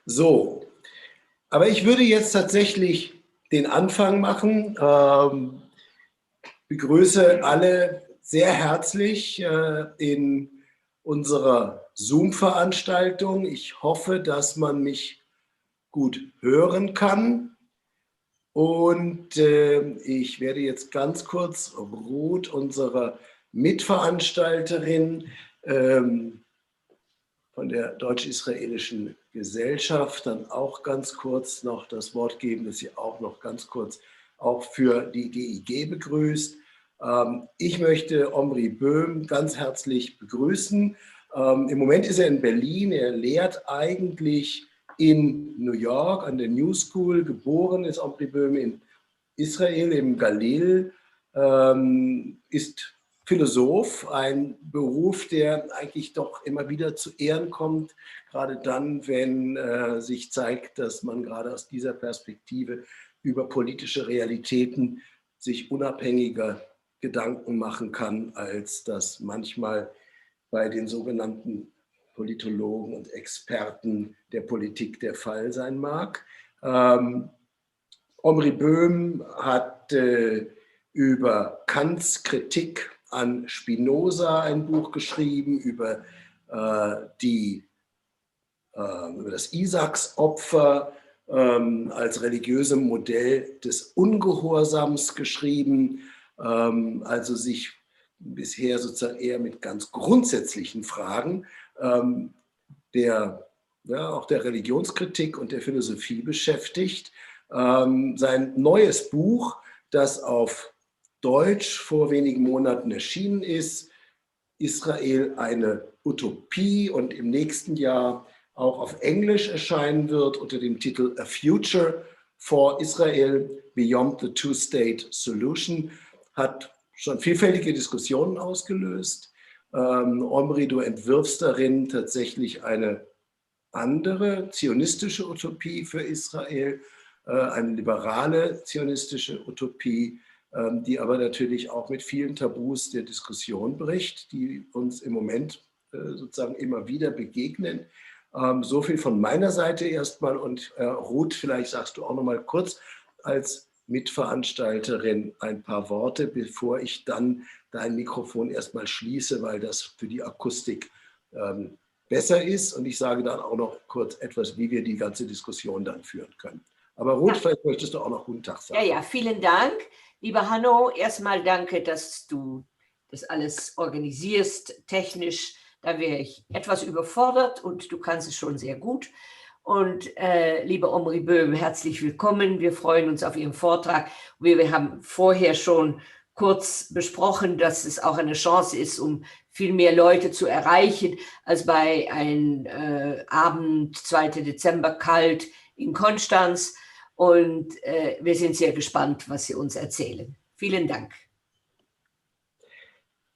So, aber ich würde jetzt tatsächlich den Anfang machen. Begrüße alle sehr herzlich in unserer Zoom-Veranstaltung. Ich hoffe, dass man mich gut hören kann. Und ich werde jetzt ganz kurz Ruth, unsere Mitveranstalterin von der Deutsch-Israelischen Gesellschaft, dann auch ganz kurz noch das Wort geben, dass sie auch noch ganz kurz auch für die GIG begrüßt. Ich möchte Omri Boehm ganz herzlich begrüßen. Im Moment ist er in Berlin. Er lehrt eigentlich in New York an der New School. Geboren ist Omri Boehm in Israel, im Galil, ist Philosoph, ein Beruf, der eigentlich doch immer wieder zu Ehren kommt, gerade dann, wenn sich zeigt, dass man gerade aus dieser Perspektive über politische Realitäten sich unabhängiger Gedanken machen kann, als das manchmal bei den sogenannten Politologen und Experten der Politik der Fall sein mag. Omri Boehm hat über Kants Kritik an Spinoza ein Buch geschrieben, über das Isaacsopfer als religiösem Modell des Ungehorsams geschrieben, also sich bisher sozusagen eher mit ganz grundsätzlichen Fragen auch der Religionskritik und der Philosophie beschäftigt. Sein neues Buch, das auf Deutsch vor wenigen Monaten erschienen ist, Israel, eine Utopie, und im nächsten Jahr auch auf Englisch erscheinen wird unter dem Titel A Future for Israel Beyond the Two-State Solution, hat schon vielfältige Diskussionen ausgelöst. Omri, du entwirfst darin tatsächlich eine andere zionistische Utopie für Israel, eine liberale zionistische Utopie, die aber natürlich auch mit vielen Tabus der Diskussion bricht, die uns im Moment sozusagen immer wieder begegnen. So viel von meiner Seite erstmal, und Ruth, vielleicht sagst du auch noch mal kurz als Mitveranstalterin ein paar Worte, bevor ich dann dein Mikrofon erstmal schließe, weil das für die Akustik besser ist, und ich sage dann auch noch kurz etwas, wie wir die ganze Diskussion dann führen können. Aber Ruth, vielleicht möchtest du auch noch guten Tag sagen. Ja, vielen Dank. Lieber Hanno, erstmal danke, dass du das alles organisierst, technisch. Da wäre ich etwas überfordert und du kannst es schon sehr gut. Und lieber Omri Boehm, herzlich willkommen. Wir freuen uns auf Ihren Vortrag. Wir haben vorher schon kurz besprochen, dass es auch eine Chance ist, um viel mehr Leute zu erreichen, als bei einem Abend, 2. Dezember, kalt in Konstanz. Und wir sind sehr gespannt, was Sie uns erzählen. Vielen Dank.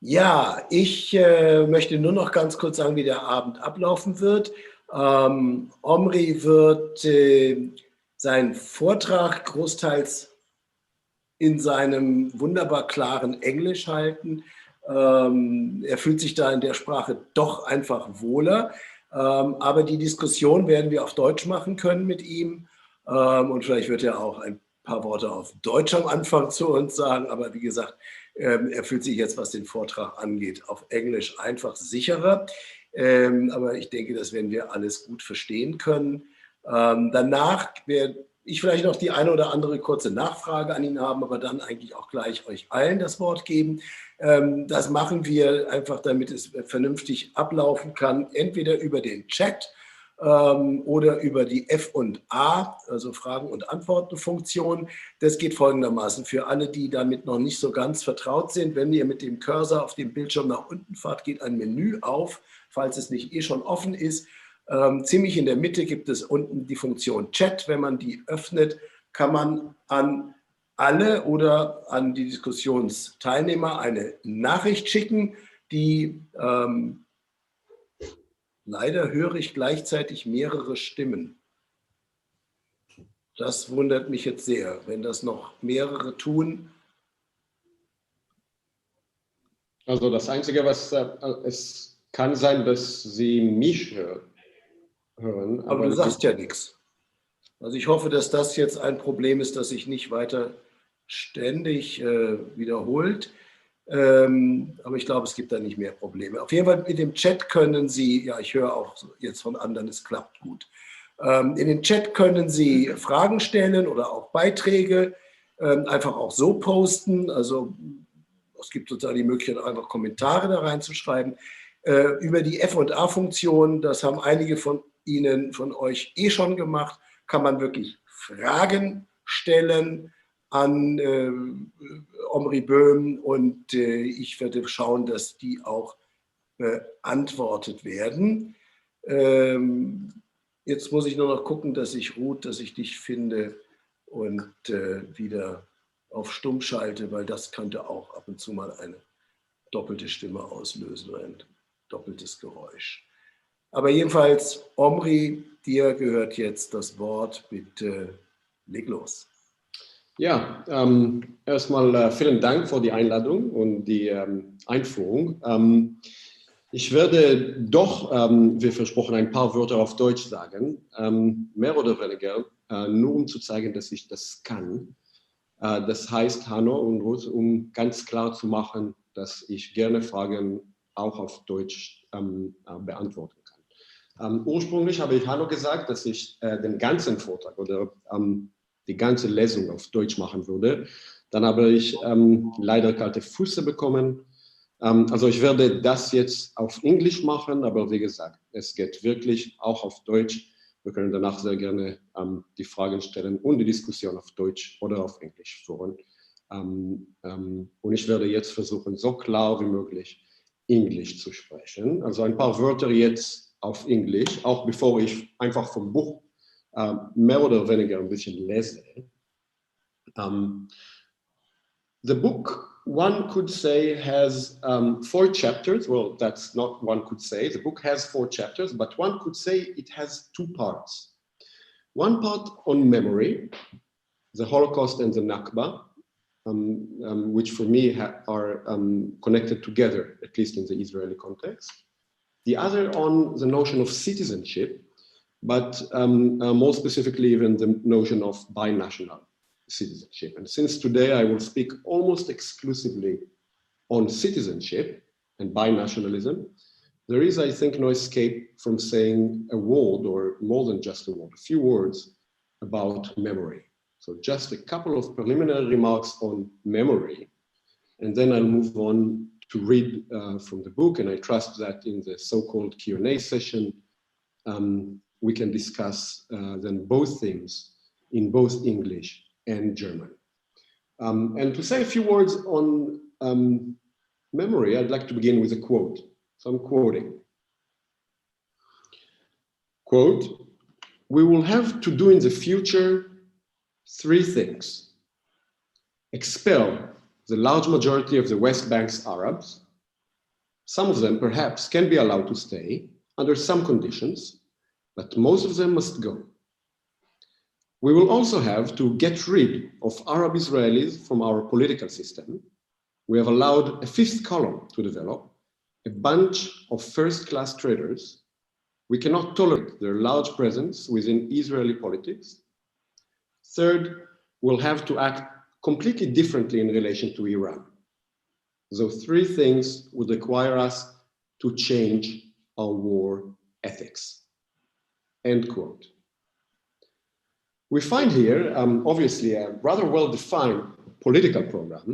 Ja, ich möchte nur noch ganz kurz sagen, wie der Abend ablaufen wird. Omri wird seinen Vortrag großteils in seinem wunderbar klaren Englisch halten. Er fühlt sich da in der Sprache doch einfach wohler. Aber die Diskussion werden wir auf Deutsch machen können mit ihm. Und vielleicht wird er auch ein paar Worte auf Deutsch am Anfang zu uns sagen. Aber wie gesagt, er fühlt sich jetzt, was den Vortrag angeht, auf Englisch einfach sicherer. Aber ich denke, das werden wir alles gut verstehen können. Danach werde ich vielleicht noch die eine oder andere kurze Nachfrage an ihn haben, aber dann eigentlich auch gleich euch allen das Wort geben. Das machen wir einfach, damit es vernünftig ablaufen kann, entweder über den Chat oder über die F&A, also Fragen- und Antworten-Funktion. Das geht folgendermaßen: Für alle, die damit noch nicht so ganz vertraut sind: Wenn ihr mit dem Cursor auf dem Bildschirm nach unten fahrt, geht ein Menü auf, falls es nicht schon offen ist. Ziemlich in der Mitte gibt es unten die Funktion Chat. Wenn man die öffnet, kann man an alle oder an die Diskussionsteilnehmer eine Nachricht schicken, die leider höre ich gleichzeitig mehrere Stimmen. Das wundert mich jetzt sehr, wenn das noch mehrere tun. Also das Einzige, was es kann sein, dass Sie mich hören. hören. Aber du sagst ja nichts. Also ich hoffe, dass das jetzt ein Problem ist, das sich nicht weiter ständig wiederholt. Aber ich glaube, es gibt da nicht mehr Probleme. Auf jeden Fall mit dem Chat können Sie, ja, ich höre auch jetzt von anderen, es klappt gut. In den Chat können Sie Fragen stellen oder auch Beiträge einfach auch so posten. Also es gibt sozusagen die Möglichkeit, einfach Kommentare da reinzuschreiben. Über die F&A-Funktion, das haben einige von Ihnen, von euch schon gemacht, kann man wirklich Fragen stellen an Omri Boehm und ich werde schauen, dass die auch beantwortet werden. Jetzt muss ich nur noch gucken, dass ich Ruth, dass ich dich finde und wieder auf Stumm schalte, weil das könnte auch ab und zu mal eine doppelte Stimme auslösen, ein doppeltes Geräusch. Aber jedenfalls, Omri, dir gehört jetzt das Wort. Bitte leg los. Ja, erstmal vielen Dank für die Einladung und die Einführung. Ich werde doch, wie versprochen, ein paar Wörter auf Deutsch sagen, mehr oder weniger, nur um zu zeigen, dass ich das kann. Das heißt, Hanno und Ruth, um ganz klar zu machen, dass ich gerne Fragen auch auf Deutsch beantworten kann. Ursprünglich habe ich Hanno gesagt, dass ich den ganzen Vortrag oder die ganze Lesung auf Deutsch machen würde. Dann habe ich leider kalte Füße bekommen. Also ich werde das jetzt auf Englisch machen, aber wie gesagt, es geht wirklich auch auf Deutsch. Wir können danach sehr gerne die Fragen stellen und die Diskussion auf Deutsch oder auf Englisch führen. Und ich werde jetzt versuchen, so klar wie möglich Englisch zu sprechen. Also ein paar Wörter jetzt auf Englisch, auch bevor ich einfach vom Buch mehr oder weniger ein bisschen lese. The book, one could say, has 4 chapters. Well, that's not one could say. The book has 4 chapters, but one could say it has 2 parts. One part on memory, the Holocaust and the Nakba, which for me are connected together, at least in the Israeli context. The other on the notion of citizenship, but more specifically even the notion of binational citizenship. And since today I will speak almost exclusively on citizenship and binationalism, there is, I think, no escape from saying a word, or more than just a word, a few words about memory. So just a couple of preliminary remarks on memory, and then I'll move on to read from the book, and I trust that in the so-called Q&A session, we can discuss then both themes in both English and German. And to say a few words on memory, I'd like to begin with a quote. So I'm quoting. Quote, "We will have to do in the future 3 things. Expel the large majority of the West Bank's Arabs. Some of them perhaps can be allowed to stay under some conditions, but most of them must go. We will also have to get rid of Arab Israelis from our political system. We have allowed a 5th column to develop, a bunch of first-class traders. We cannot tolerate their large presence within Israeli politics. Third, we'll have to act completely differently in relation to Iran. Those 3 things would require us to change our war ethics." End quote. We find here, obviously, a rather well-defined political program,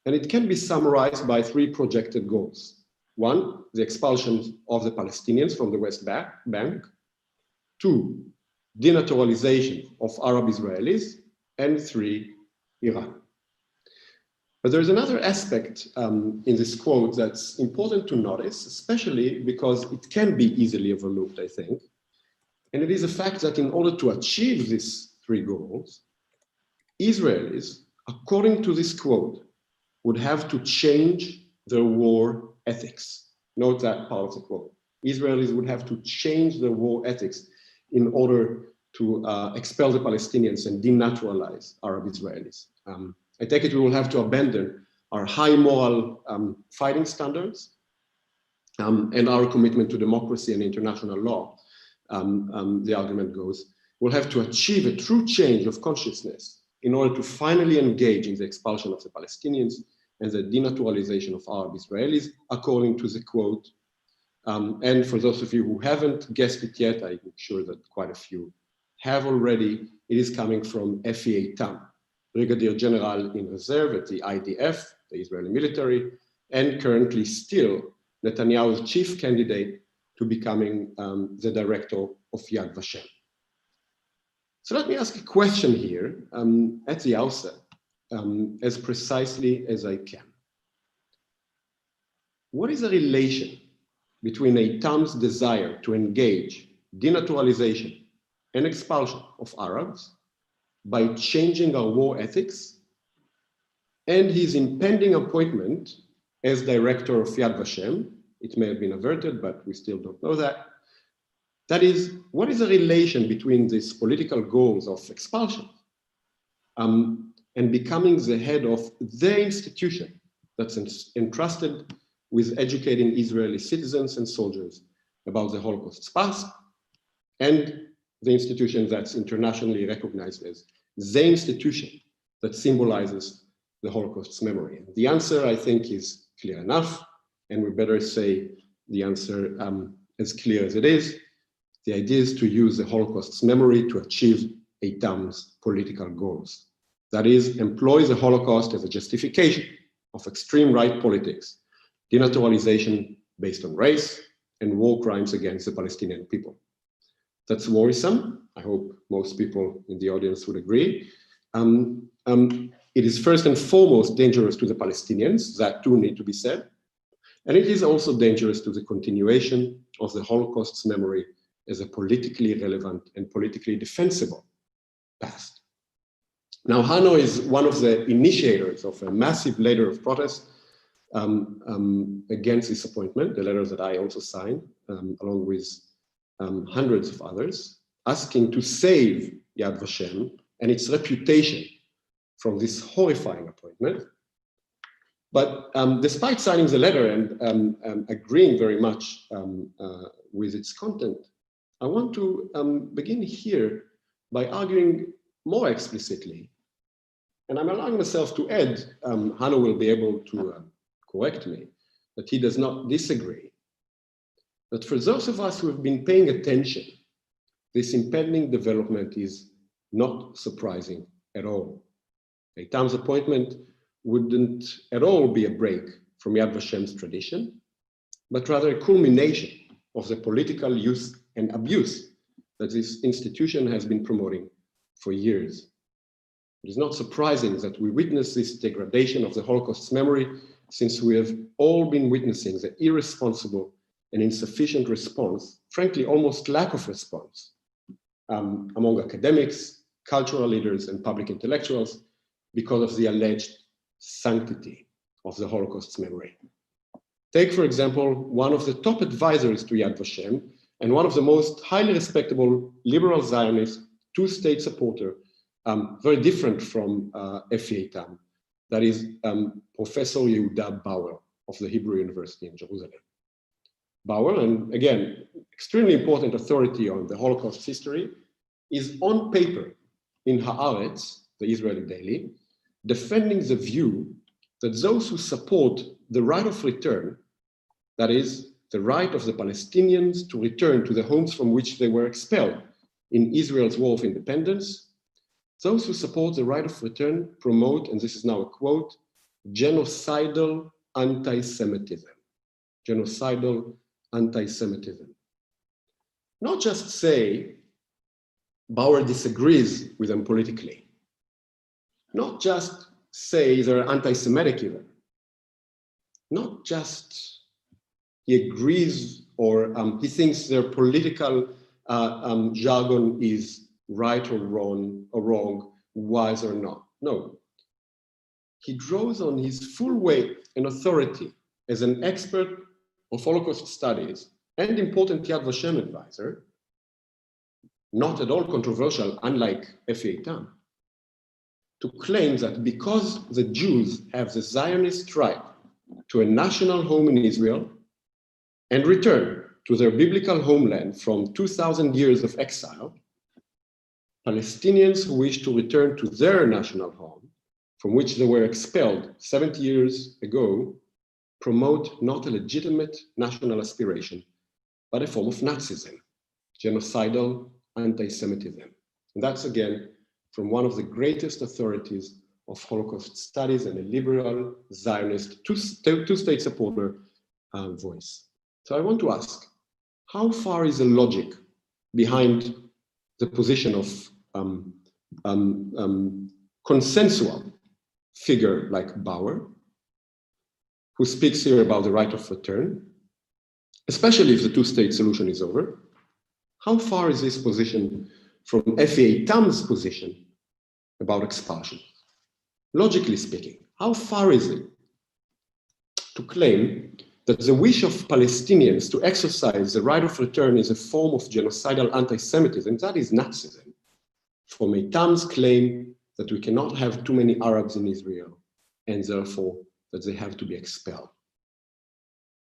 and it can be summarized by 3 projected goals. 1, the expulsion of the Palestinians from the West Bank. 2, denaturalization of Arab Israelis. And 3, Iran. But there's another aspect in this quote that's important to notice, especially because it can be easily overlooked, I think. And it is the fact that in order to achieve these 3 goals, Israelis, according to this quote, would have to change their war ethics. Note that part of the quote. Israelis would have to change their war ethics in order to expel the Palestinians and denaturalize Arab Israelis. I take it we will have to abandon our high moral fighting standards and our commitment to democracy and international law the argument goes, will have to achieve a true change of consciousness in order to finally engage in the expulsion of the Palestinians and the denaturalization of Arab Israelis, according to the quote. And for those of you who haven't guessed it yet, I'm sure that quite a few have already, it is coming from Efi Eitam, Brigadier General in reserve at the IDF, the Israeli military, and currently still Netanyahu's chief candidate to becoming the director of Yad Vashem. So let me ask a question here at the outset, as precisely as I can. What is the relation between Eitam's desire to engage denaturalization and expulsion of Arabs by changing our war ethics and his impending appointment as director of Yad Vashem? It may have been averted, but we still don't know that. That is, what is the relation between these political goals of expulsion and becoming the head of the institution that's entrusted with educating Israeli citizens and soldiers about the Holocaust's past, and the institution that's internationally recognized as the institution that symbolizes the Holocaust's memory? And the answer, I think, is clear enough, and we better say the answer as clear as it is. The idea is to use the Holocaust's memory to achieve Eitam's political goals. That is, employ the Holocaust as a justification of extreme right politics, denaturalization based on race, and war crimes against the Palestinian people. That's worrisome. I hope most people in the audience would agree. It is first and foremost dangerous to the Palestinians, that too need to be said. And it is also dangerous to the continuation of the Holocaust's memory as a politically relevant and politically defensible past. Now, Hano is one of the initiators of a massive letter of protest against this appointment, the letter that I also signed, along with hundreds of others, asking to save Yad Vashem and its reputation from this horrifying appointment. But despite signing the letter and agreeing very much with its content, I want to begin here by arguing more explicitly, and I'm allowing myself to add, Hano will be able to correct me, that he does not disagree, that for those of us who have been paying attention, this impending development is not surprising at all. Eitam's appointment wouldn't at all be a break from Yad Vashem's tradition, but rather a culmination of the political use and abuse that this institution has been promoting for years. It is not surprising that we witness this degradation of the Holocaust's memory, since we have all been witnessing the irresponsible and insufficient response, frankly, almost lack of response, among academics, cultural leaders, and public intellectuals because of the alleged sanctity of the Holocaust's memory. Take, for example, one of the top advisors to Yad Vashem and one of the most highly respectable liberal Zionist two-state supporter, very different from Efi Eitam, that is Professor Yehuda Bauer of the Hebrew University in Jerusalem. Bauer, and again, extremely important authority on the Holocaust history, is on paper in Haaretz, the Israeli daily, defending the view that those who support the right of return, that is, the right of the Palestinians to return to the homes from which they were expelled in Israel's War of Independence, those who support the right of return promote, and this is now a quote, genocidal anti-Semitism. Genocidal anti-Semitism. Not just say Bauer disagrees with them politically. Not just say they're anti-Semitic even. Not just he agrees or he thinks their political jargon is right or wrong, wise or not. No. He draws on his full weight and authority as an expert of Holocaust studies and important Yad Vashem advisor, not at all controversial, unlike Efi Eitam, to claim that because the Jews have the Zionist right to a national home in Israel and return to their biblical homeland from 2,000 years of exile, Palestinians who wish to return to their national home, from which they were expelled 70 years ago, promote not a legitimate national aspiration, but a form of Nazism, genocidal anti-Semitism. And that's again from one of the greatest authorities of Holocaust studies and a liberal Zionist two-state supporter voice. So I want to ask, how far is the logic behind the position of consensual figure like Bauer, who speaks here about the right of return, especially if the two-state solution is over? How far is this position from Effie Eitam's position about expulsion? Logically speaking, how far is it to claim that the wish of Palestinians to exercise the right of return is a form of genocidal anti-Semitism? That is Nazism. From Eitam's claim that we cannot have too many Arabs in Israel, and therefore that they have to be expelled.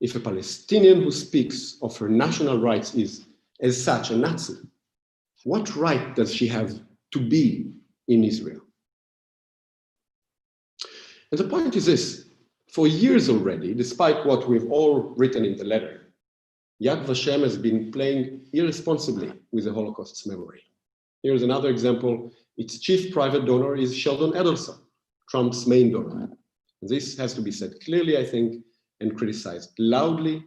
If a Palestinian who speaks of her national rights is as such a Nazi, what right does she have to be in Israel? And the point is this: for years already, despite what we've all written in the letter, Yad Vashem has been playing irresponsibly with the Holocaust's memory. Here's another example. Its chief private donor is Sheldon Adelson, Trump's main donor. This has to be said clearly, I think, and criticized loudly,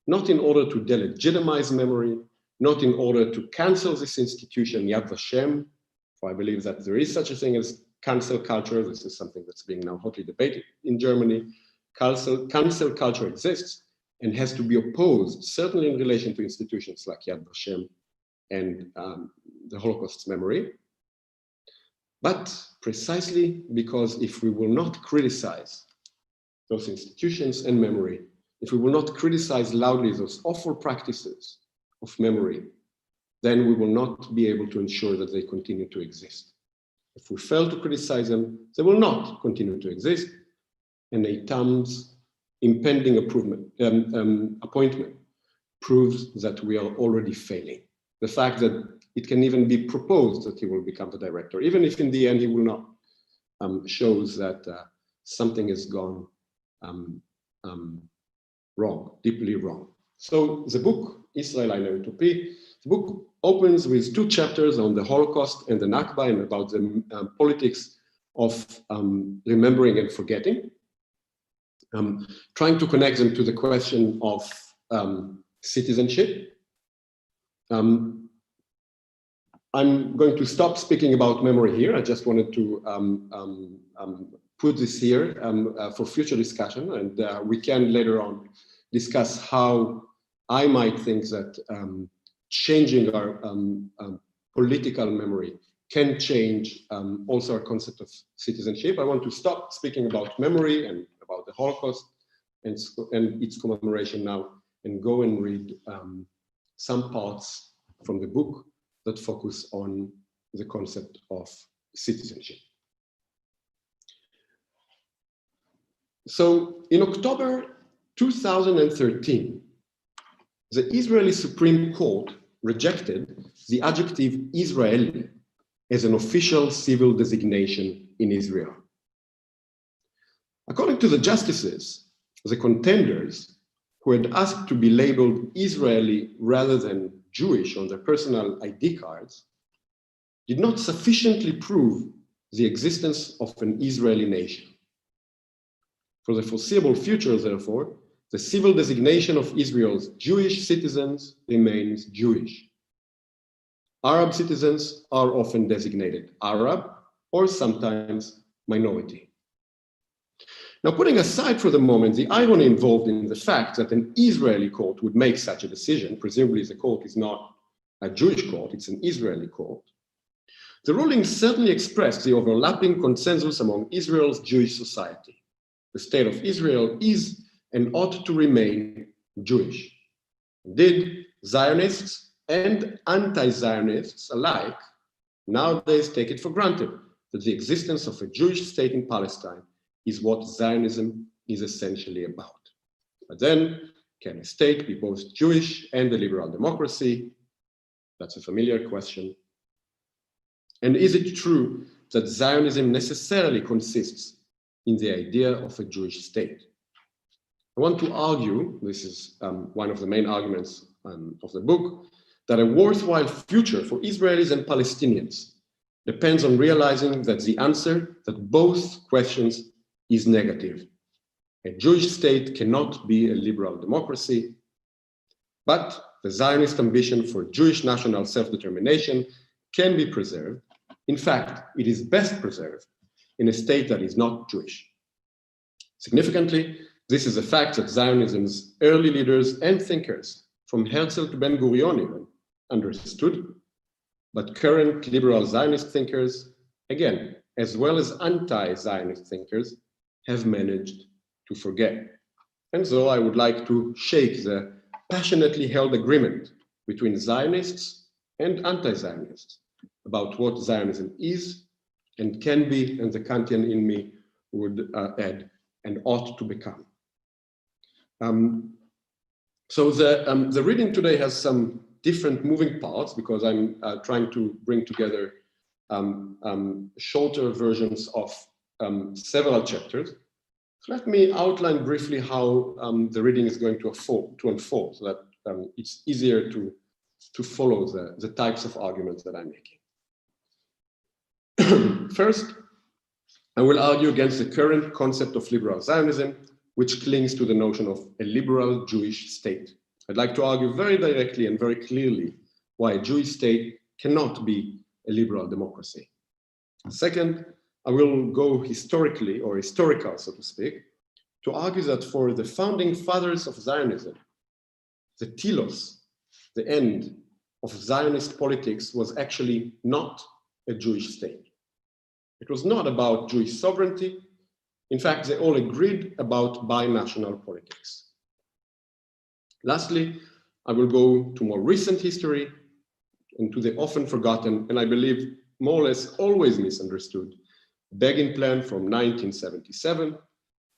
not in order to delegitimize memory, not in order to cancel this institution, Yad Vashem, for I believe that there is such a thing as cancel culture. This is something that's being now hotly debated in Germany. Cancel culture exists and has to be opposed, certainly in relation to institutions like Yad Vashem and the Holocaust's memory. But precisely because if we will not criticize those institutions and memory, if we will not criticize loudly those awful practices of memory, then we will not be able to ensure that they continue to exist. If we fail to criticize them, they will not continue to exist. And Eitam's impending appointment proves that we are already failing. The fact that it can even be proposed that he will become the director, even if in the end he will not, shows that something has gone wrong, deeply wrong. So the book, Israel, Eine, Utopie, the book opens with 2 chapters on the Holocaust and the Nakba and about the politics of remembering and forgetting, trying to connect them to the question of citizenship. I'm going to stop speaking about memory here. I just wanted to put this here for future discussion, and we can later on discuss how I might think that changing our political memory can change also our concept of citizenship. I want to stop speaking about memory and about the Holocaust and its commemoration now, and go and read some parts from the book that focus on the concept of citizenship. So in October 2013, the Israeli Supreme Court rejected the adjective Israeli as an official civil designation in Israel. According to the justices, the contenders who had asked to be labeled Israeli rather than Jewish on their personal ID cards did not sufficiently prove the existence of an Israeli nation. For the foreseeable future, therefore, the civil designation of Israel's Jewish citizens remains Jewish. Arab citizens are often designated Arab or sometimes minority. Now, putting aside for the moment the irony involved in the fact that an Israeli court would make such a decision, presumably the court is not a Jewish court, it's an Israeli court, the ruling certainly expressed the overlapping consensus among Israel's Jewish society. The state of Israel is and ought to remain Jewish. Indeed, Zionists and anti-Zionists alike nowadays take it for granted that the existence of a Jewish state in Palestine is what Zionism is essentially about. But then, Can a state be both Jewish and a liberal democracy? That's a familiar question. And is it true that Zionism necessarily consists in the idea of a Jewish state? I want to argue, this is one of the main arguments of the book, that a worthwhile future for Israelis and Palestinians depends on realizing that the answer to both questions is negative. A Jewish state cannot be a liberal democracy, but the Zionist ambition for Jewish national self-determination can be preserved. In fact, it is best preserved in a state that is not Jewish. Significantly, this is a fact that Zionism's early leaders and thinkers, from Herzl to Ben-Gurion even, understood, but current liberal Zionist thinkers, again, as well as anti-Zionist thinkers, have managed to forget. And so I would like to shake the passionately held agreement between Zionists and anti-Zionists about what Zionism is and can be, and the Kantian in me would add, and ought to become. So the reading today has some different moving parts because I'm trying to bring together shorter versions of several chapters. So let me outline briefly how the reading is going to unfold so that it's easier to follow the types of arguments that I'm making. First, I will argue against the current concept of liberal Zionism, which clings to the notion of a liberal Jewish state. I'd like to argue very directly and very clearly why a Jewish state cannot be a liberal democracy. Second, I will go historically, or historical, so to speak, to argue that for the founding fathers of Zionism, the telos, the end of Zionist politics, was actually not a Jewish state. It was not about Jewish sovereignty. In fact, they all agreed about binational politics. Lastly, I will go to more recent history and to the often forgotten, and I believe more or less always misunderstood, Begin Plan from 1977,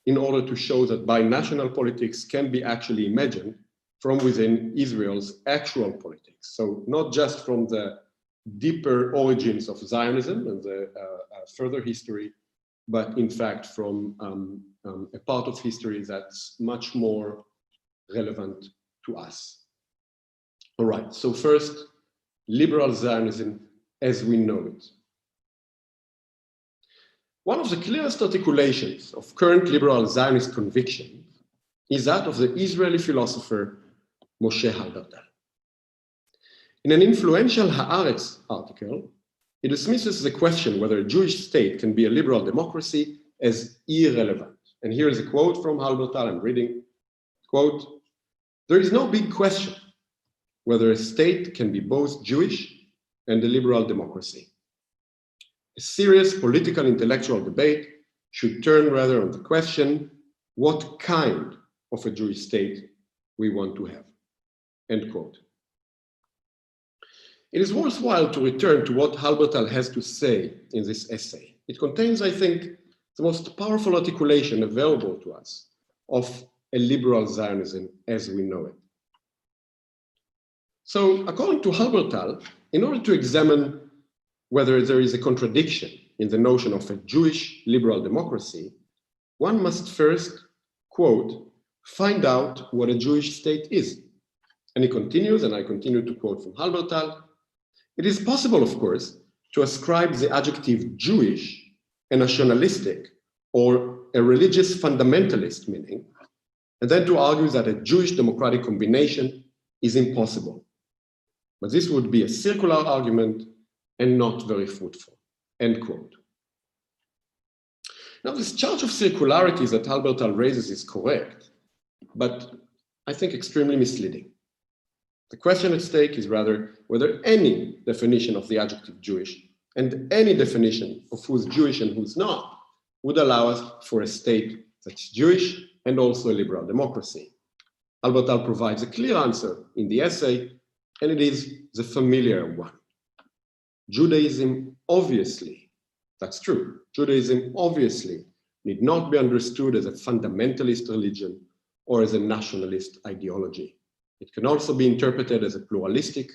in order to show that binational politics can be actually imagined from within Israel's actual politics. So not just from the deeper origins of Zionism and the further history, but in fact from a part of history that's much more relevant to us. All right, so first, liberal Zionism as we know it. One of the clearest articulations of current liberal Zionist conviction is that of the Israeli philosopher Moshe Halbertal. In an influential Haaretz article, he dismisses the question whether a Jewish state can be a liberal democracy as irrelevant. And here is a quote from Halbertal, I'm reading, quote, "There is no big question whether a state can be both Jewish and a liberal democracy. A serious political intellectual debate should turn rather on the question, what kind of a Jewish state we want to have," end quote. It is worthwhile to return to what Halbertal has to say in this essay. It contains, I think, the most powerful articulation available to us of a liberal Zionism as we know it. So, according to Halbertal, in order to examine whether there is a contradiction in the notion of a Jewish liberal democracy, one must first, quote, find out what a Jewish state is. And he continues, and I continue to quote from Halbertal, "It is possible, of course, to ascribe the adjective Jewish a nationalistic or a religious fundamentalist meaning, and then to argue that a Jewish democratic combination is impossible. But this would be a circular argument and not very fruitful," end quote. Now, this charge of circularity that Halbertal raises is correct, but I think extremely misleading. The question at stake is rather whether any definition of the adjective Jewish and any definition of who's Jewish and who's not would allow us for a state that's Jewish and also a liberal democracy. Halbertal provides a clear answer in the essay, and it is the familiar one. Judaism obviously, that's true, Judaism obviously need not be understood as a fundamentalist religion or as a nationalist ideology. It can also be interpreted as a pluralistic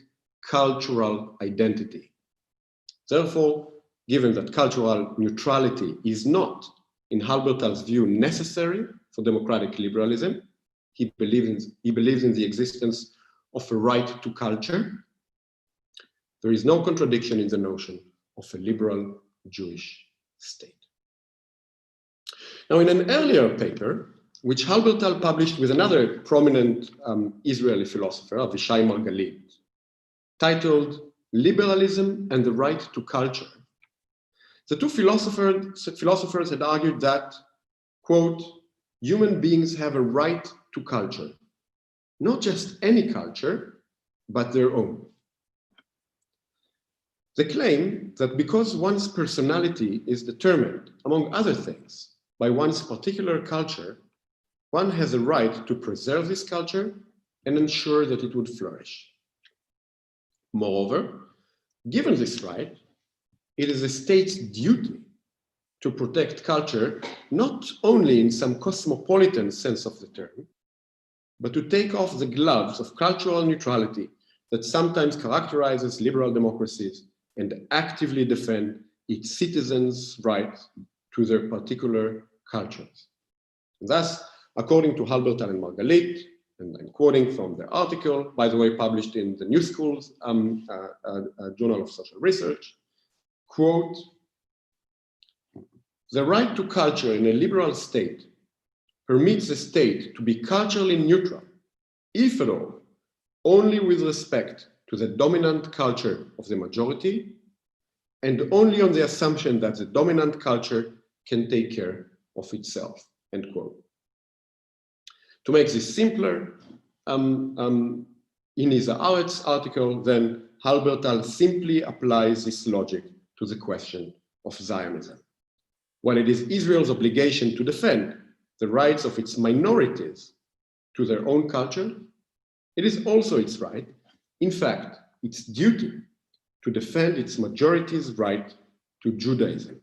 cultural identity. Therefore, given that cultural neutrality is not, in Halbertal's view, necessary for democratic liberalism, he believes in the existence of a right to culture. There is no contradiction in the notion of a liberal Jewish state. Now, in an earlier paper, which Halbertal published with another prominent Israeli philosopher, Avishai Margalit, titled Liberalism and the Right to Culture, the two philosophers had argued that, quote, human beings have a right to culture, not just any culture, but their own. They claim that because one's personality is determined, among other things, by one's particular culture, one has a right to preserve this culture and ensure that it would flourish. Moreover, given this right, it is the state's duty to protect culture, not only in some cosmopolitan sense of the term, but to take off the gloves of cultural neutrality that sometimes characterizes liberal democracies and actively defend its citizens' rights to their particular cultures. And thus, according to Halbertal and Margalit, and I'm quoting from their article, by the way, published in the New Schools Journal of Social Research, quote, the right to culture in a liberal state permits the state to be culturally neutral, if at all, only with respect to the dominant culture of the majority, and only on the assumption that the dominant culture can take care of itself, end quote. To make this simpler, in his Haaretz article, then Halbertal simply applies this logic to the question of Zionism. While it is Israel's obligation to defend the rights of its minorities to their own culture, it is also its right, in fact, its duty, to defend its majority's right to Judaism.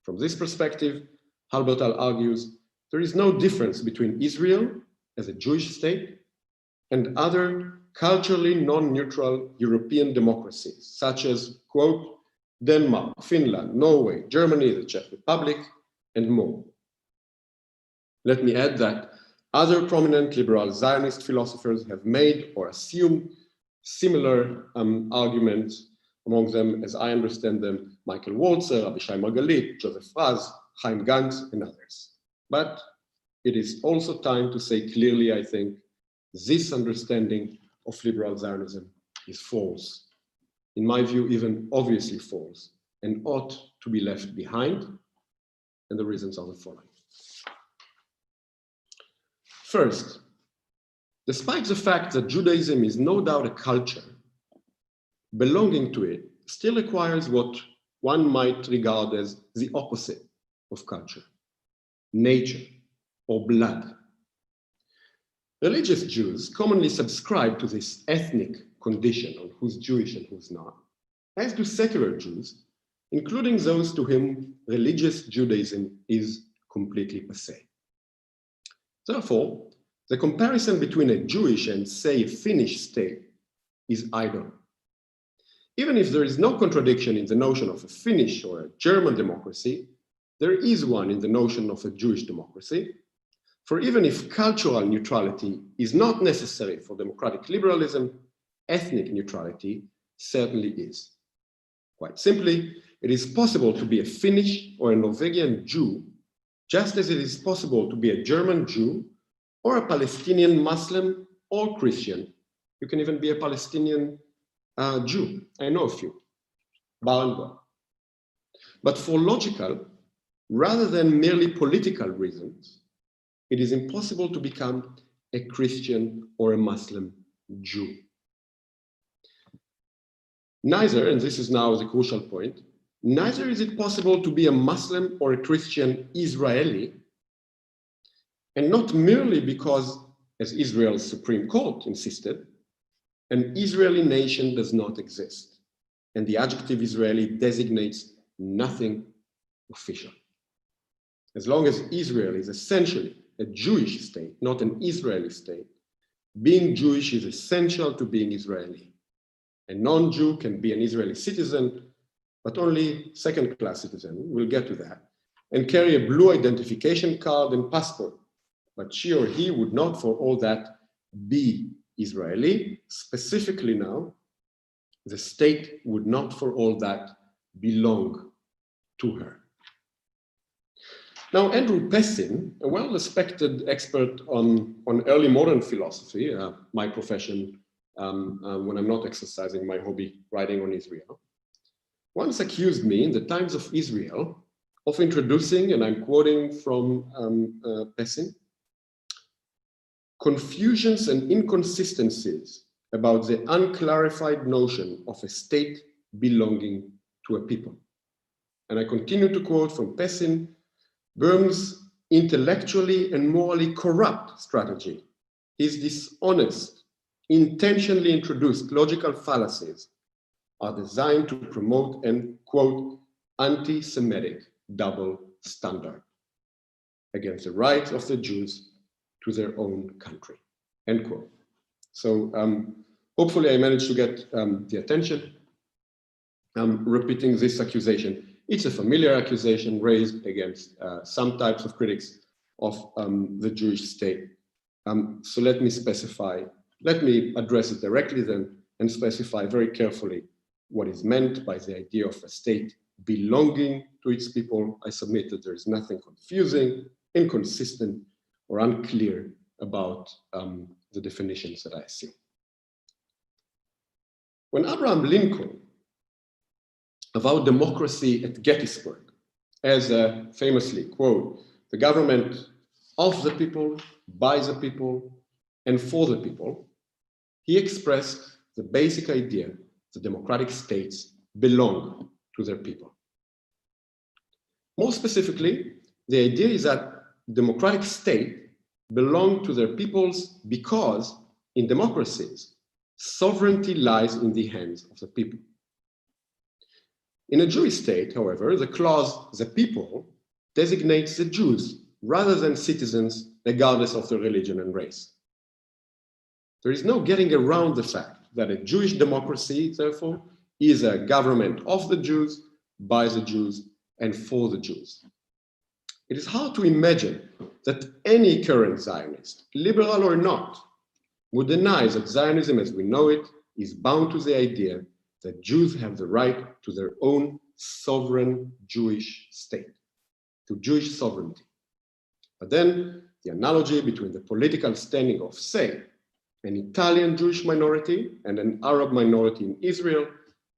From this perspective, Halbertal argues there is no difference between Israel as a Jewish state and other culturally non-neutral European democracies, such as, quote, Denmark, Finland, Norway, Germany, the Czech Republic, and more. Let me add that other prominent liberal Zionist philosophers have made or assumed similar arguments, among them, as I understand them, Michael Walzer, Avishai Margalit, Joseph Raz, Chaim Gantz, and others. But it is also time to say clearly, I think, this understanding of liberal Zionism is false. In my view, even obviously false, and ought to be left behind, and the reasons are the following. First, despite the fact that Judaism is no doubt a culture, belonging to it still acquires what one might regard as the opposite of culture, nature or blood. Religious Jews commonly subscribe to this ethnic condition on who's Jewish and who's not, as do secular Jews, including those to whom religious Judaism is completely passé. Therefore, the comparison between a Jewish and, say, a Finnish state is idle. Even if there is no contradiction in the notion of a Finnish or a German democracy, there is one in the notion of a Jewish democracy. For even if cultural neutrality is not necessary for democratic liberalism, ethnic neutrality certainly is. Quite simply, it is possible to be a Finnish or a Norwegian Jew, just as it is possible to be a German Jew or a Palestinian Muslim or Christian. You can even be a Palestinian Jew. I know a few, bar and bar. But for logical, rather than merely political reasons, it is impossible to become a Christian or a Muslim Jew. Neither, and this is now the crucial point, neither is it possible to be a Muslim or a Christian Israeli, and not merely because, as Israel's Supreme Court insisted, an Israeli nation does not exist, and the adjective Israeli designates nothing official. As long as Israel is essentially a Jewish state, not an Israeli state, being Jewish is essential to being Israeli. A non-Jew can be an Israeli citizen, but only second-class citizen, we'll get to that, and carry a blue identification card and passport. But she or he would not, for all that, be Israeli. Specifically now, the state would not, for all that, belong to her. Now, Andrew Pessin, a well-respected expert on early modern philosophy, my profession when I'm not exercising my hobby, writing on Israel, once accused me in the Times of Israel of introducing, and I'm quoting from Pessin, confusions and inconsistencies about the unclarified notion of a state belonging to a people. And I continue to quote from Pessin, Boehm's intellectually and morally corrupt strategy, his dishonest, intentionally introduced logical fallacies are designed to promote an, quote, anti-Semitic double standard against the rights of the Jews to their own country, end quote. So hopefully I managed to get the attention. Repeating this accusation. It's a familiar accusation raised against some types of critics of the Jewish state. So let me address it directly then and specify very carefully what is meant by the idea of a state belonging to its people. I submit that there is nothing confusing, inconsistent, or unclear about the definitions that I see. When Abraham Lincoln avowed democracy at Gettysburg, as famously, quote, the government of the people, by the people, and for the people, he expressed the basic idea that democratic states belong to their people. More specifically, the idea is that democratic states belong to their peoples because in democracies, sovereignty lies in the hands of the people. In a Jewish state, however, the clause, the people, designates the Jews rather than citizens, regardless of their religion and race. There is no getting around the fact that a Jewish democracy, therefore, is a government of the Jews, by the Jews, and for the Jews. It is hard to imagine that any current Zionist, liberal or not, would deny that Zionism as we know it is bound to the idea that Jews have the right to their own sovereign Jewish state, to Jewish sovereignty. But then the analogy between the political standing of, say, an Italian Jewish minority and an Arab minority in Israel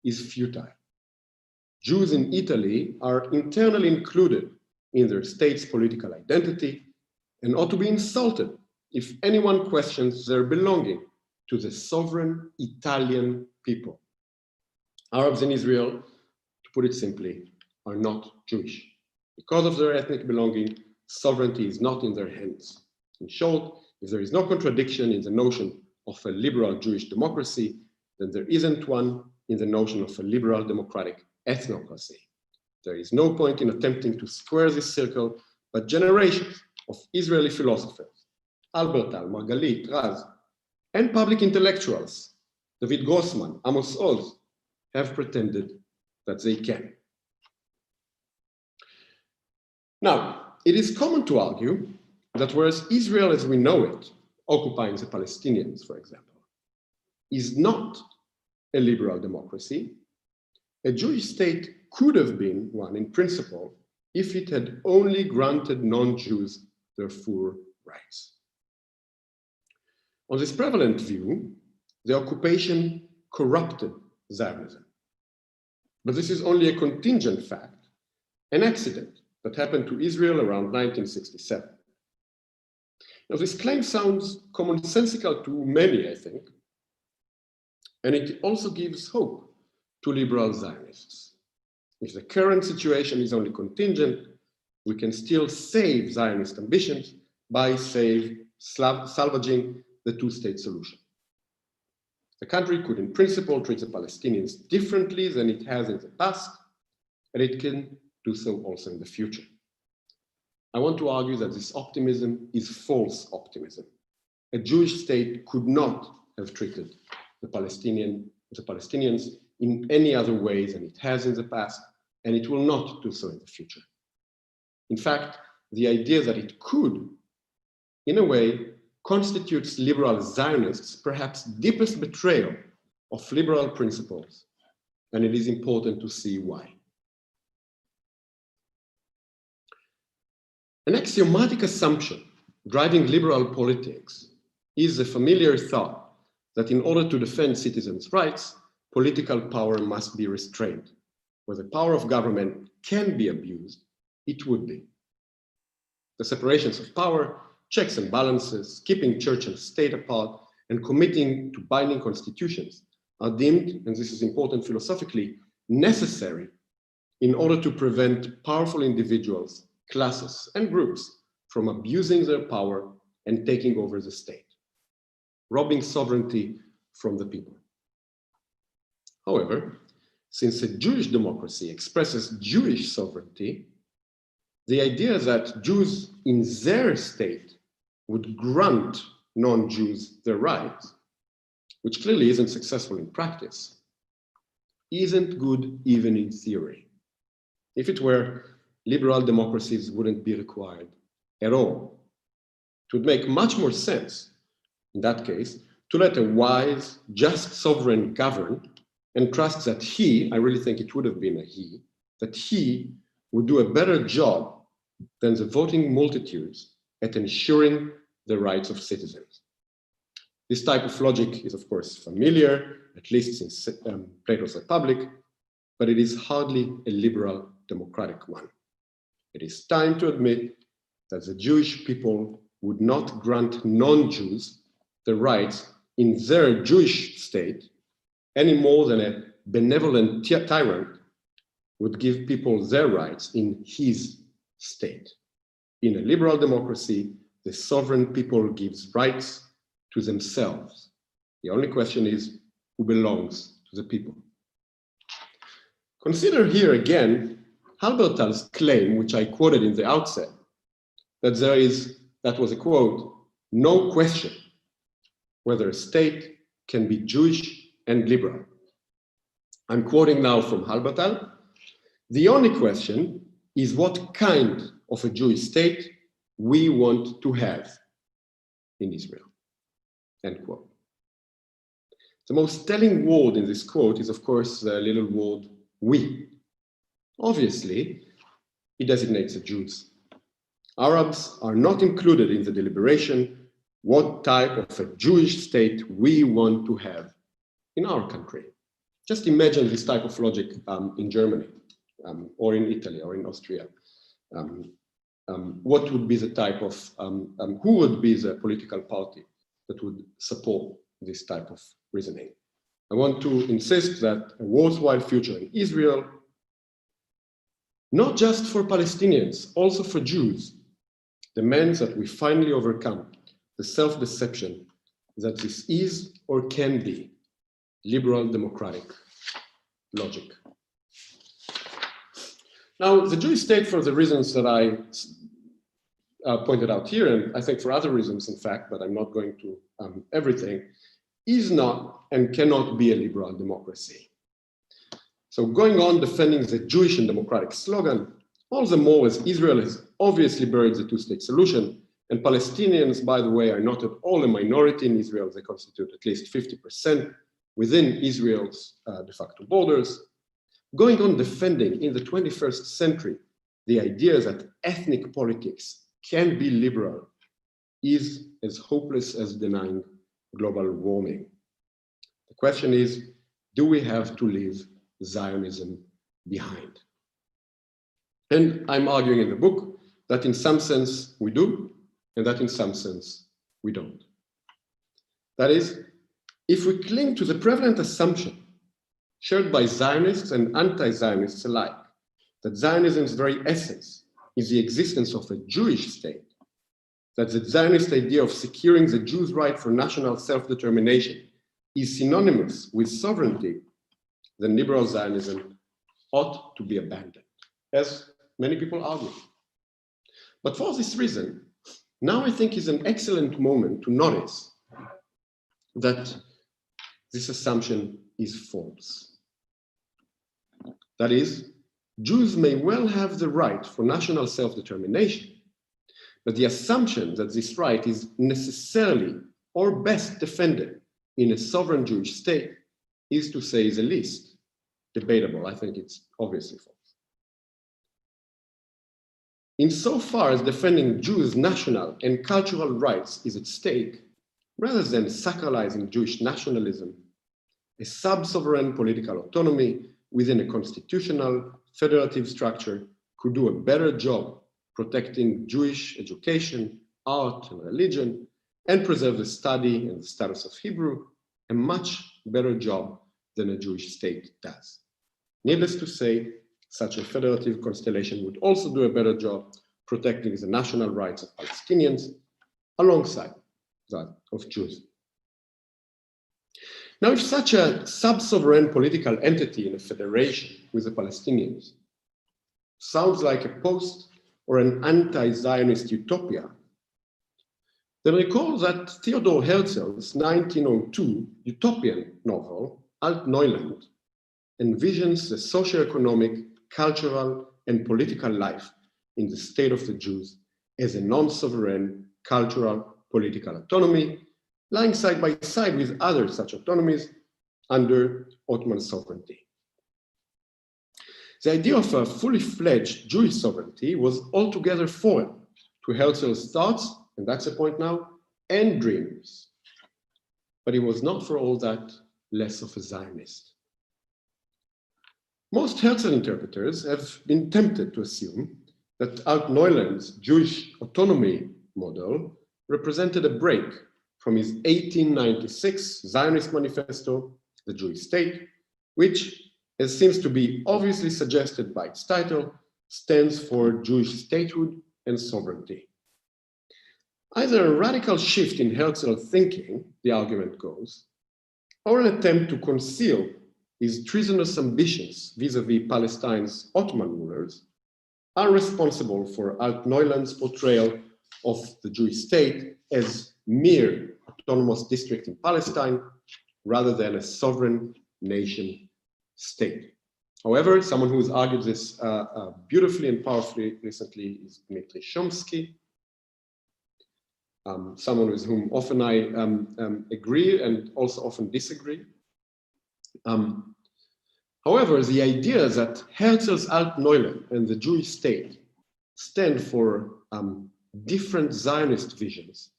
is futile. Jews in Italy are internally included in their state's political identity and ought to be insulted if anyone questions their belonging to the sovereign Italian people. Arabs in Israel, to put it simply, are not Jewish. Because of their ethnic belonging, sovereignty is not in their hands. In short, if there is no contradiction in the notion of a liberal Jewish democracy, then there isn't one in the notion of a liberal democratic ethnocracy. There is no point in attempting to square this circle, but generations of Israeli philosophers, Albert Tal, Margalit, Raz, and public intellectuals, David Grossman, Amos Oz, have pretended that they can. Now, it is common to argue that whereas Israel as we know it, occupying the Palestinians, for example, is not a liberal democracy, a Jewish state could have been one in principle if it had only granted non-Jews their full rights. On this prevalent view, the occupation corrupted Zionism. But this is only a contingent fact, an accident that happened to Israel around 1967. Now, this claim sounds commonsensical to many, I think, and it also gives hope to liberal Zionists. If the current situation is only contingent, we can still save Zionist ambitions by salvaging the two-state solution. The country could, in principle, treat the Palestinians differently than it has in the past, and it can do so also in the future. I want to argue that this optimism is false optimism. A Jewish state could not have treated the Palestinians in any other way than it has in the past, and it will not do so in the future. In fact, the idea that it could, in a way, constitutes liberal Zionists' perhaps deepest betrayal of liberal principles, and it is important to see why. An axiomatic assumption driving liberal politics is the familiar thought that in order to defend citizens' rights, political power must be restrained. Where the power of government can be abused, it would be. The separations of power, checks and balances, keeping church and state apart, and committing to binding constitutions are deemed, and this is important philosophically, necessary in order to prevent powerful individuals, classes, and groups from abusing their power and taking over the state, robbing sovereignty from the people. However, since a Jewish democracy expresses Jewish sovereignty, the idea that Jews in their state would grant non-Jews their rights, which clearly isn't successful in practice, isn't good even in theory. If it were, liberal democracies wouldn't be required at all. It would make much more sense, in that case, to let a wise, just sovereign govern and trust that he, I really think it would have been a he, that he would do a better job than the voting multitudes at ensuring the rights of citizens. This type of logic is, of course, familiar, at least since Plato's Republic, but it is hardly a liberal democratic one. It is time to admit that the Jewish people would not grant non-Jews the rights in their Jewish state any more than a benevolent tyrant would give people their rights in his state. In a liberal democracy, the sovereign people gives rights to themselves. The only question is who belongs to the people. Consider here again Halbertal's claim, which I quoted in the outset, that there is, that was a quote, no question whether a state can be Jewish and liberal. I'm quoting now from Halbertal. The only question is what kind of a Jewish state we want to have in Israel, end quote. The most telling word in this quote is, of course, the little word we. Obviously, it designates the Jews. Arabs are not included in the deliberation what type of a Jewish state we want to have in our country. Just imagine this type of logic in Germany or in Italy or in Austria. What would be the type of, who would be the political party that would support this type of reasoning? I want to insist that a worthwhile future in Israel, not just for Palestinians, also for Jews, demands that we finally overcome the self-deception that this is or can be liberal democratic logic. Now, the Jewish state, for the reasons that I pointed out here, and I think for other reasons, in fact, but I'm not going to everything, is not and cannot be a liberal democracy. So going on defending the Jewish and democratic slogan, all the more as Israel has obviously buried the two-state solution, and Palestinians, by the way, are not at all a minority in Israel. They constitute at least 50% within Israel's de facto borders. Going on defending in the 21st century the idea that ethnic politics can be liberal is as hopeless as denying global warming. The question is, do we have to leave Zionism behind? And I'm arguing in the book that in some sense we do, and that in some sense we don't. That is, if we cling to the prevalent assumption shared by Zionists and anti-Zionists alike, that Zionism's very essence is the existence of a Jewish state, that the Zionist idea of securing the Jews' right for national self-determination is synonymous with sovereignty, then liberal Zionism ought to be abandoned, as many people argue. But for this reason, now I think is an excellent moment to notice that this assumption is false. That is, Jews may well have the right for national self-determination, but the assumption that this right is necessarily or best defended in a sovereign Jewish state is, to say the least, debatable. I think it's obviously false. Insofar as defending Jews' national and cultural rights is at stake, rather than sacralizing Jewish nationalism, a sub-sovereign political autonomy within a constitutional federative structure could do a better job protecting Jewish education, art, and religion, and preserve the study and the status of Hebrew, a much better job than a Jewish state does. Needless to say, such a federative constellation would also do a better job protecting the national rights of Palestinians alongside that of Jews. Now, if such a sub-sovereign political entity in a federation with the Palestinians sounds like a post or an anti-Zionist utopia, then recall that Theodor Herzl's 1902 utopian novel, Alt-Neuland, envisions the socio-economic, cultural, and political life in the state of the Jews as a non-sovereign cultural political autonomy, lying side by side with other such autonomies under Ottoman sovereignty. The idea of a fully fledged Jewish sovereignty was altogether foreign to Herzl's thoughts, and that's the point now, and dreams. But he was not for all that less of a Zionist. Most Herzl interpreters have been tempted to assume that Alt-Neuland's Jewish autonomy model represented a break from his 1896 Zionist manifesto, The Jewish State, which, as seems to be obviously suggested by its title, stands for Jewish statehood and sovereignty. Either a radical shift in Herzl thinking, the argument goes, or an attempt to conceal his treasonous ambitions vis-à-vis Palestine's Ottoman rulers are responsible for Alt-Neuland's portrayal of the Jewish state as mere autonomous district in Palestine rather than a sovereign nation state. However, someone who has argued this beautifully and powerfully recently is Dmitry Chomsky, someone with whom often I agree and also often disagree. However, the idea that Herzl's Alt-Neuland and the Jewish state stand for different Zionist visions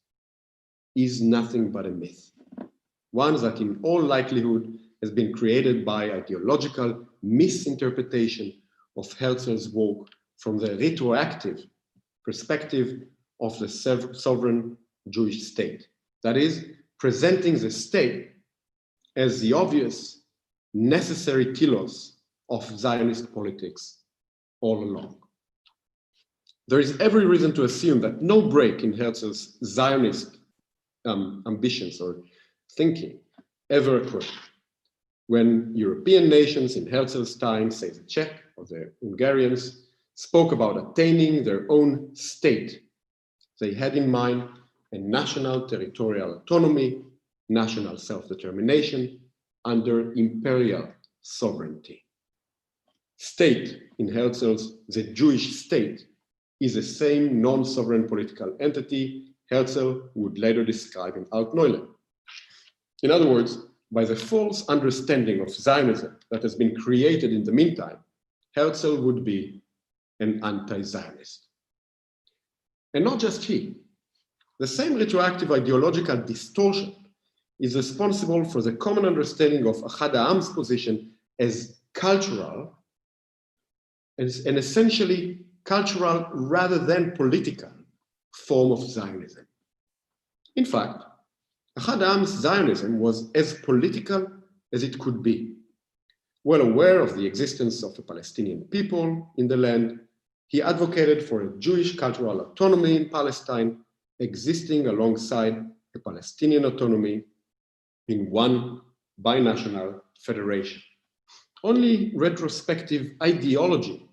is nothing but a myth. One that in all likelihood has been created by ideological misinterpretation of Herzl's work from the retroactive perspective of the sovereign Jewish state. That is, presenting the state as the obvious necessary telos of Zionist politics all along. There is every reason to assume that no break in Herzl's Zionist ambitions or thinking ever occurred. When European nations in Herzl's time, say the Czech or the Hungarians, spoke about attaining their own state, they had in mind a national territorial autonomy, national self-determination under imperial sovereignty. State in Herzl's The Jewish State is the same non-sovereign political entity Herzl would later describe in Alt-Neuland. In other words, by the false understanding of Zionism that has been created in the meantime, Herzl would be an anti-Zionist. And not just he. The same retroactive ideological distortion is responsible for the common understanding of Ahad Ha'am's position as cultural, as an essentially cultural rather than political form of Zionism. In fact, Ahad Ha'am's Zionism was as political as it could be. Well aware of the existence of a Palestinian people in the land, he advocated for a Jewish cultural autonomy in Palestine, existing alongside a Palestinian autonomy in one binational federation. Only retrospective ideology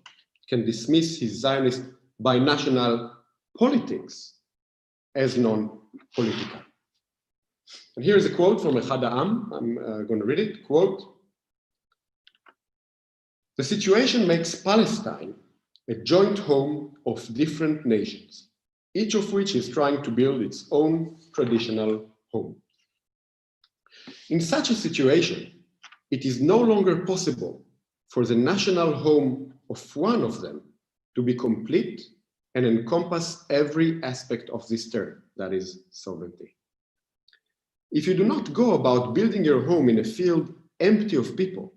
can dismiss his Zionist binational politics as non-political. And here's a quote from Echad Ha'am. I'm going to read it. Quote, "The situation makes Palestine a joint home of different nations, each of which is trying to build its own traditional home. In such a situation, it is no longer possible for the national home of one of them to be complete and encompass every aspect of this term, that is sovereignty. If you do not go about building your home in a field empty of people,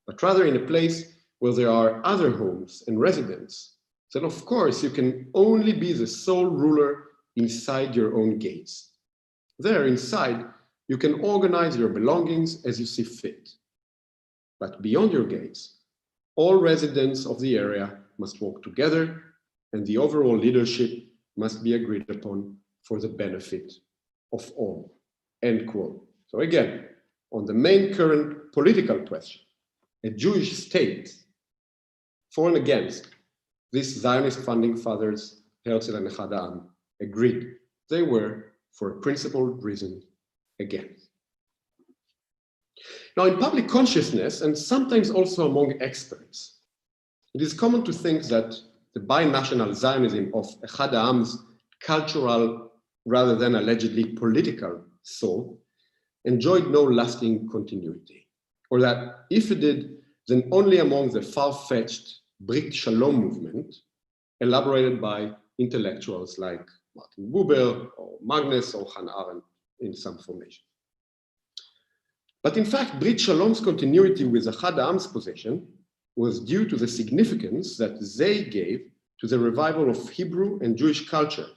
but rather in a place where there are other homes and residents, then of course you can only be the sole ruler inside your own gates. There inside, you can organize your belongings as you see fit. But beyond your gates, all residents of the area must work together, and the overall leadership must be agreed upon for the benefit of all." End quote. So again, on the main current political question, a Jewish state, for and against, these Zionist founding fathers, Herzl and Echad Ha'am, agreed. They were, for a principled reason, against. Now, in public consciousness, and sometimes also among experts, it is common to think that the binational Zionism of Echad Ha'am's cultural, rather than allegedly political soul, enjoyed no lasting continuity, or that if it did, then only among the far-fetched Brit Shalom movement, elaborated by intellectuals like Martin Buber or Magnus or Hannah Arendt in some formation. But in fact, Brit Shalom's continuity with Echad Ha'am's position was due to the significance that they gave to the revival of Hebrew and Jewish culture,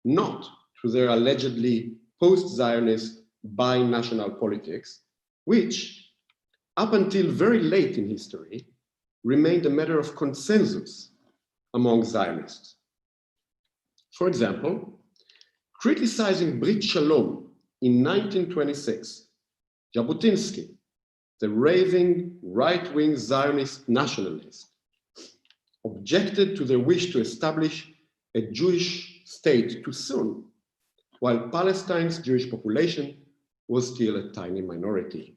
not to their allegedly post-Zionist binational politics, which, up until very late in history, remained a matter of consensus among Zionists. For example, criticizing Brit Shalom in 1926, Jabotinsky, the raving right-wing Zionist nationalist, objected to their wish to establish a Jewish state too soon, while Palestine's Jewish population was still a tiny minority.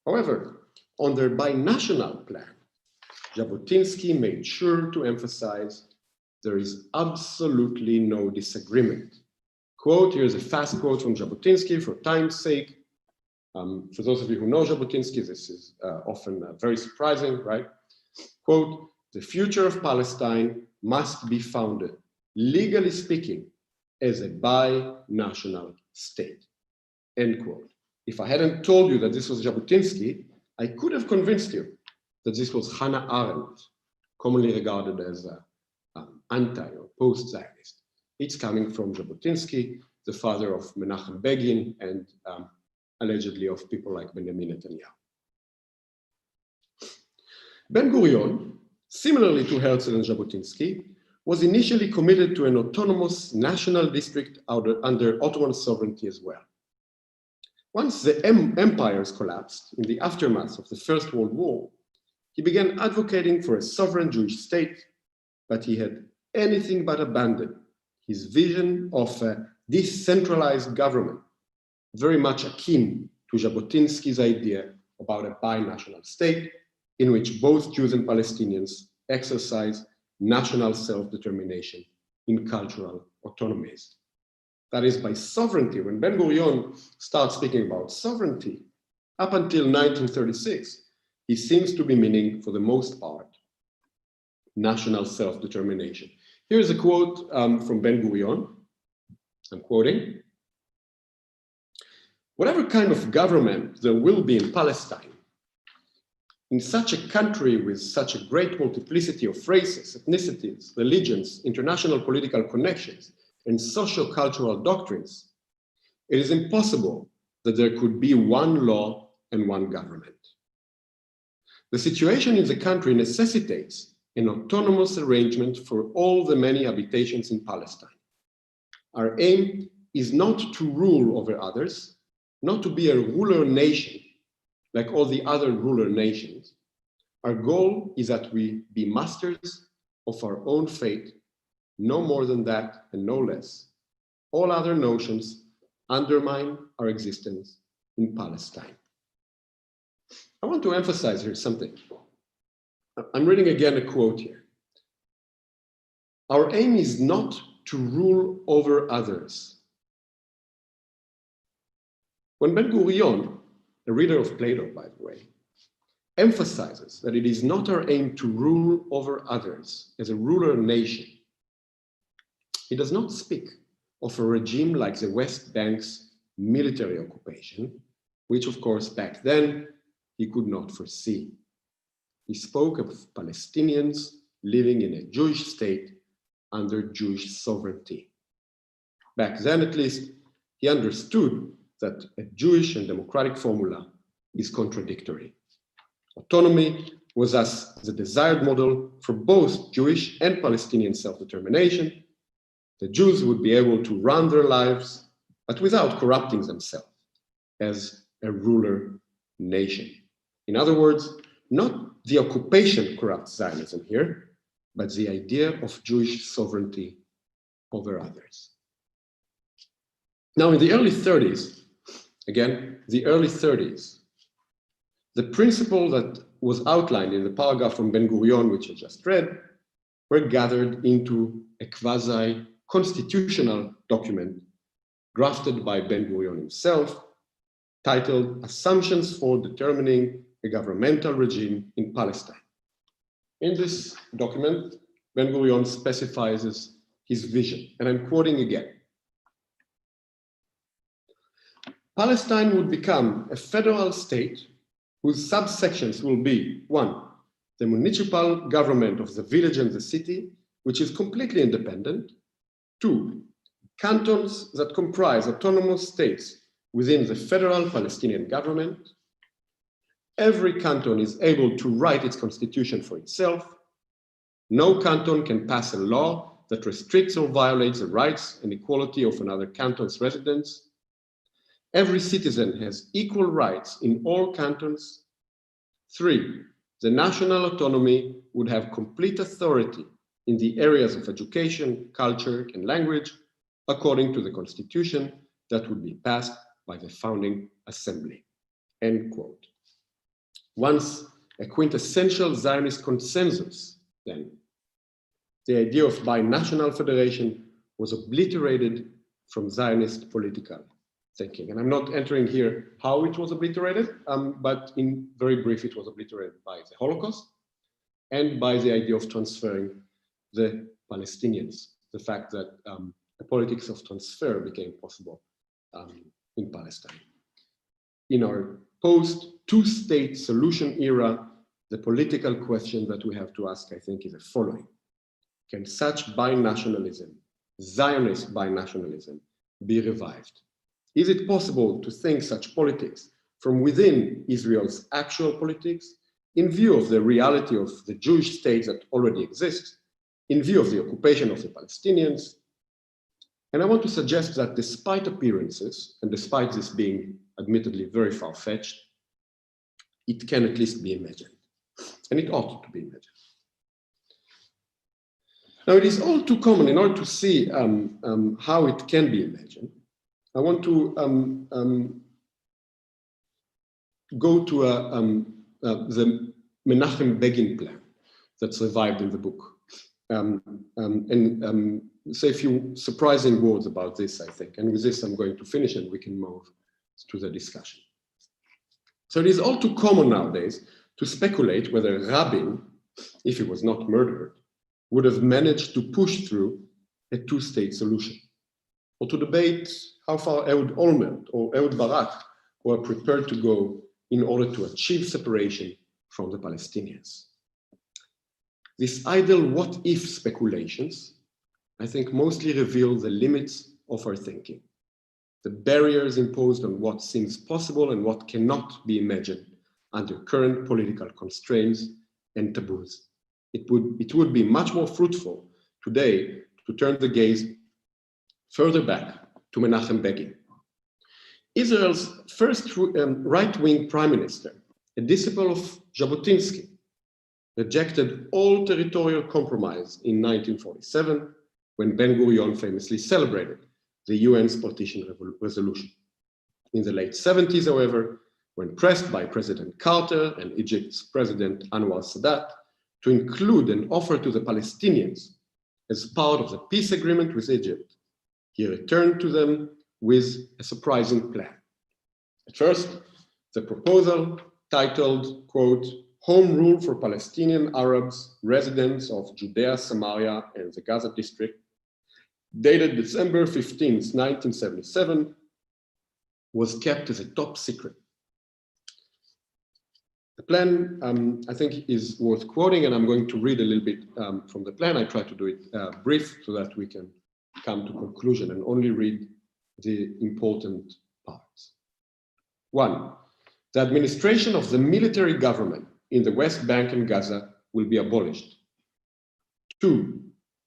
However, on their binational plan, Jabotinsky made sure to emphasize there is absolutely no disagreement. Quote, here's a fast quote from Jabotinsky for time's sake. For those of you who know Jabotinsky, this is often very surprising, right? Quote, "The future of Palestine must be founded, legally speaking, as a binational state." End quote. If I hadn't told you that this was Jabotinsky, I could have convinced you that this was Hannah Arendt, commonly regarded as anti or post-Zionist. It's coming from Jabotinsky, the father of Menachem Begin, and allegedly of people like Benjamin Netanyahu. Ben-Gurion, similarly to Herzl and Jabotinsky, was initially committed to an autonomous national district under Ottoman sovereignty as well. Once the empires collapsed in the aftermath of the First World War, he began advocating for a sovereign Jewish state, but he had anything but abandoned his vision of a decentralized government, very much akin to Jabotinsky's idea about a binational state in which both Jews and Palestinians exercise national self-determination in cultural autonomies. That is, by sovereignty, when Ben-Gurion starts speaking about sovereignty, up until 1936, he seems to be meaning, for the most part, national self-determination. Here's a quote from Ben-Gurion. I'm quoting. "Whatever kind of government there will be in Palestine, in such a country with such a great multiplicity of races, ethnicities, religions, international political connections, and socio-cultural doctrines, it is impossible that there could be one law and one government. The situation in the country necessitates an autonomous arrangement for all the many habitations in Palestine. Our aim is not to rule over others, not to be a ruler nation like all the other ruler nations. Our goal is that we be masters of our own fate, no more than that and no less. All other notions undermine our existence in Palestine. I want to emphasize here something. I'm reading again a quote here. Our aim is not to rule over others. When Ben-Gurion, a reader of Plato, by the way, emphasizes that it is not our aim to rule over others as a ruler nation, he does not speak of a regime like the West Bank's military occupation, which of course back then he could not foresee. He spoke of Palestinians living in a Jewish state under Jewish sovereignty. Back then, at least, he understood that a Jewish and democratic formula is contradictory. Autonomy was thus the desired model for both Jewish and Palestinian self-determination. The Jews would be able to run their lives, but without corrupting themselves as a ruler nation. In other words, not the occupation corrupts Zionism here, but the idea of Jewish sovereignty over others. Now, in the early 30s, again, the early 30s, the principle that was outlined in the paragraph from Ben-Gurion, which I just read, were gathered into a quasi-constitutional document drafted by Ben-Gurion himself, titled Assumptions for Determining a Governmental Regime in Palestine. In this document, Ben-Gurion specifies his vision, and I'm quoting again. Palestine would become a federal state whose subsections will be, 1, the municipal government of the village and the city, which is completely independent. 2, cantons that comprise autonomous states within the federal Palestinian government. Every canton is able to write its constitution for itself. No canton can pass a law that restricts or violates the rights and equality of another canton's residents. Every citizen has equal rights in all cantons. 3, the national autonomy would have complete authority in the areas of education, culture, and language, according to the constitution that would be passed by the founding assembly. End quote. Once a quintessential Zionist consensus, then, the idea of binational federation was obliterated from Zionist political thinking. And I'm not entering here how it was obliterated, but in very brief, it was obliterated by the Holocaust and by the idea of transferring the Palestinians, the fact that the politics of transfer became possible in Palestine. In our post-two-state solution era, the political question that we have to ask, I think, is the following. Can such binationalism, Zionist binationalism, be revived? Is it possible to think such politics from within Israel's actual politics, in view of the reality of the Jewish state that already exists, in view of the occupation of the Palestinians? And I want to suggest that despite appearances, and despite this being admittedly very far-fetched, it can at least be imagined, and it ought to be imagined. Now, it is all too common in order to see how it can be imagined. I want to go to the Menachem Begin plan that's revived in the book, and say a few surprising words about this, I think. And with this, I'm going to finish and we can move to the discussion. So it is all too common nowadays to speculate whether Rabin, if he was not murdered, would have managed to push through a two-state solution, or to debate how far Ehud Olmert or Ehud Barak were prepared to go in order to achieve separation from the Palestinians. These idle what-if speculations, I think, mostly reveal the limits of our thinking, the barriers imposed on what seems possible and what cannot be imagined under current political constraints and taboos. It would be much more fruitful today to turn the gaze further back to Menachem Begin. Israel's first right-wing prime minister, a disciple of Jabotinsky, rejected all territorial compromise in 1947 when Ben-Gurion famously celebrated the UN's partition resolution. In the late 70s, however, when pressed by President Carter and Egypt's President Anwar Sadat to include an offer to the Palestinians as part of the peace agreement with Egypt, he returned to them with a surprising plan. At first, the proposal titled, quote, Home Rule for Palestinian Arabs, residents of Judea, Samaria, and the Gaza district, dated December 15, 1977, was kept as a top secret. The plan, I think, is worth quoting, and I'm going to read a little bit from the plan. I try to do it brief so that we can come to conclusion and only read the important parts. 1, the administration of the military government in the West Bank and Gaza will be abolished. 2,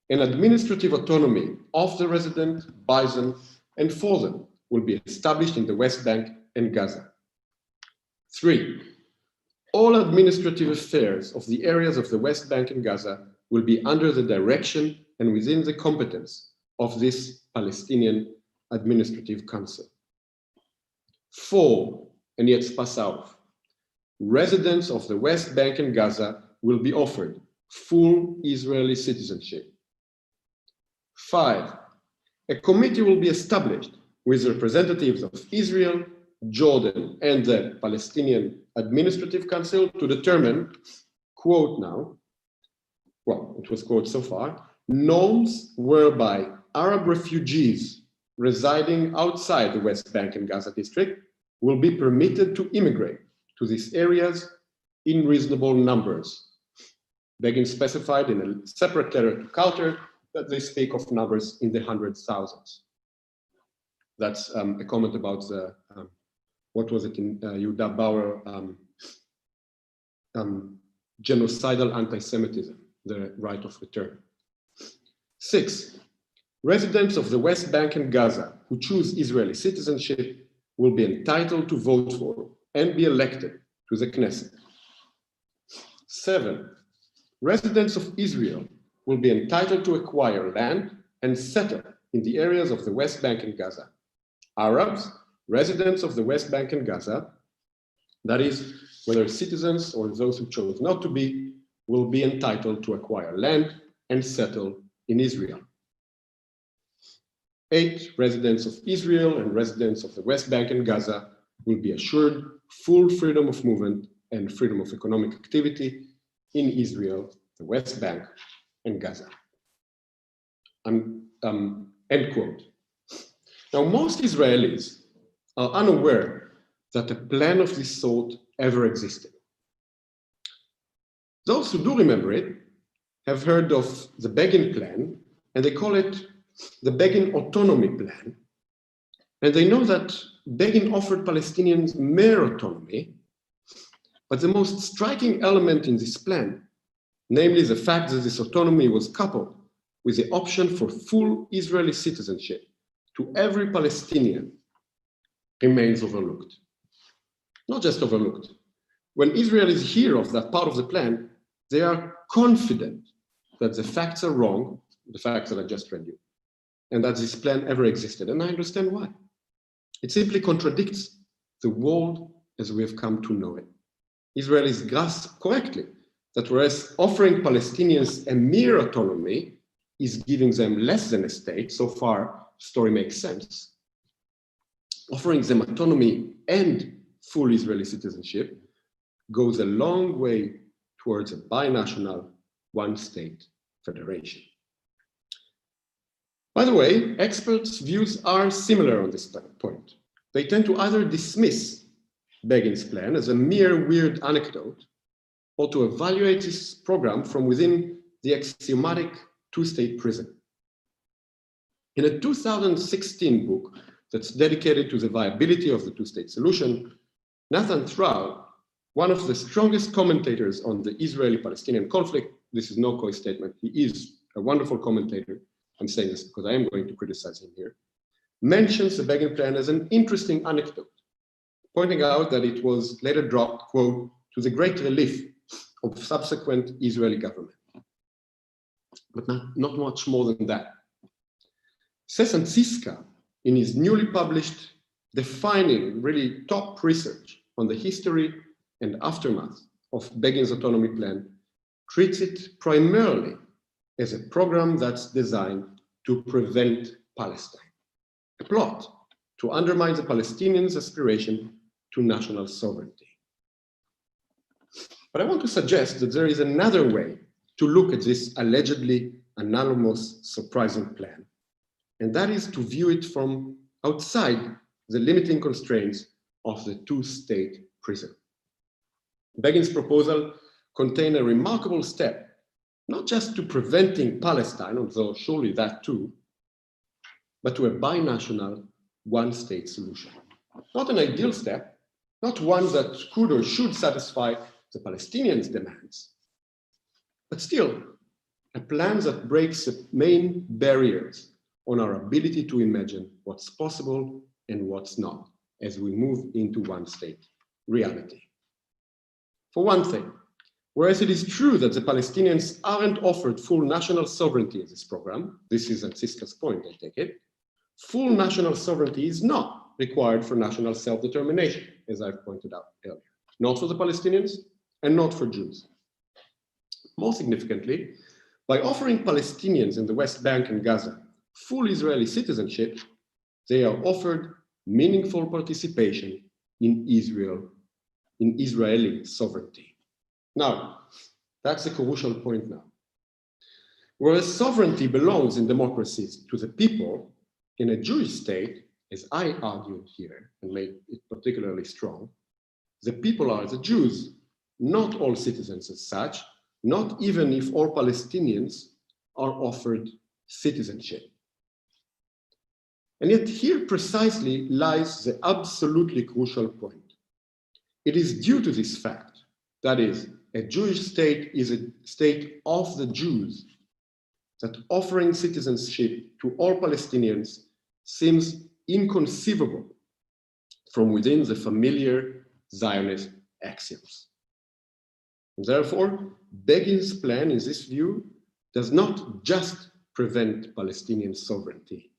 an administrative autonomy of the resident, by them, and for them will be established in the West Bank and Gaza. 3, all administrative affairs of the areas of the West Bank and Gaza will be under the direction and within the competence of this Palestinian Administrative Council. 4, and yet pass out, residents of the West Bank and Gaza will be offered full Israeli citizenship. 5, a committee will be established with representatives of Israel, Jordan, and the Palestinian Administrative Council to determine, quote now, well, it was quote so far, norms whereby Arab refugees residing outside the West Bank and Gaza district will be permitted to immigrate to these areas in reasonable numbers. Begin specified in a separate letter to Carter that they speak of numbers in the 100,000s. That's a comment about the, what was it in Yehuda Bauer, genocidal anti-Semitism, the right of return. 6, residents of the West Bank and Gaza who choose Israeli citizenship will be entitled to vote for and be elected to the Knesset. 7, residents of Israel will be entitled to acquire land and settle in the areas of the West Bank and Gaza. Arabs, residents of the West Bank and Gaza, that is, whether citizens or those who chose not to be, will be entitled to acquire land and settle in Israel. 8, residents of Israel and residents of the West Bank and Gaza will be assured full freedom of movement and freedom of economic activity in Israel, the West Bank, and Gaza. End quote. Now, most Israelis are unaware that a plan of this sort ever existed. Those who do remember it have heard of the Begin Plan, and they call it the Begin Autonomy Plan. And they know that Begin offered Palestinians mere autonomy, but the most striking element in this plan, namely the fact that this autonomy was coupled with the option for full Israeli citizenship to every Palestinian, remains overlooked. Not just overlooked. When Israelis hear of that part of the plan, they are confident that the facts are wrong, the facts that I just read you, and that this plan ever existed. And I understand why. It simply contradicts the world as we have come to know it. Israelis grasp correctly that whereas offering Palestinians a mere autonomy is giving them less than a state, so far the story makes sense, offering them autonomy and full Israeli citizenship goes a long way towards a binational one-state federation. By the way, experts' views are similar on this point. They tend to either dismiss Begin's plan as a mere weird anecdote or to evaluate this program from within the axiomatic two-state prism. In a 2016 book that's dedicated to the viability of the two-state solution, Nathan Thrall, one of the strongest commentators on the Israeli-Palestinian conflict, this is no coy statement, he is a wonderful commentator, I'm saying this because I am going to criticize him here, mentions the Begin plan as an interesting anecdote, pointing out that it was later dropped, quote, to the great relief of subsequent Israeli government. But not much more than that. Cesar Siska, in his newly published, defining really top research on the history and aftermath of Begin's autonomy plan, treats it primarily as a program that's designed to prevent Palestine, a plot to undermine the Palestinians' aspiration to national sovereignty. But I want to suggest that there is another way to look at this allegedly anomalous, surprising plan, and that is to view it from outside the limiting constraints of the two-state prism. Begin's proposal contained a remarkable step, not just to preventing Palestine, although surely that too, but to a binational one-state solution. Not an ideal step, not one that could or should satisfy the Palestinians' demands, but still a plan that breaks the main barriers on our ability to imagine what's possible and what's not as we move into one-state reality. For one thing, whereas it is true that the Palestinians aren't offered full national sovereignty in this program, this is Siska's point, I take it, full national sovereignty is not required for national self-determination, as I've pointed out earlier, not for the Palestinians and not for Jews. More significantly, by offering Palestinians in the West Bank and Gaza full Israeli citizenship, they are offered meaningful participation in Israeli sovereignty. Now, that's the crucial point now. Whereas sovereignty belongs in democracies to the people, in a Jewish state, as I argued here and made it particularly strong, the people are the Jews, not all citizens as such, not even if all Palestinians are offered citizenship. And yet here precisely lies the absolutely crucial point. It is due to this fact, that is, a Jewish state is a state of the Jews, that offering citizenship to all Palestinians seems inconceivable from within the familiar Zionist axioms. And therefore, Begin's plan in this view does not just prevent Palestinian sovereignty.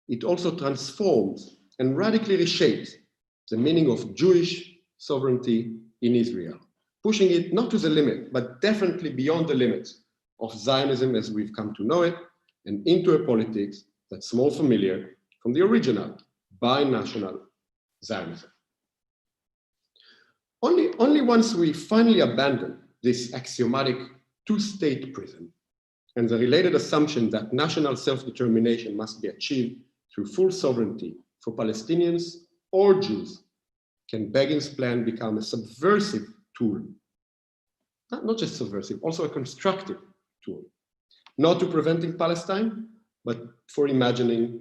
It also transforms and radically reshapes the meaning of Jewish sovereignty in Israel, pushing it not to the limit, but definitely beyond the limits of Zionism as we've come to know it, and into a politics that's more familiar from the original binational Zionism. Only once we finally abandon this axiomatic two-state prism and the related assumption that national self-determination must be achieved through full sovereignty for Palestinians or Jews, can Begin's plan become a subversive tool. Not just subversive, also a constructive tool. Not to preventing Palestine, but for imagining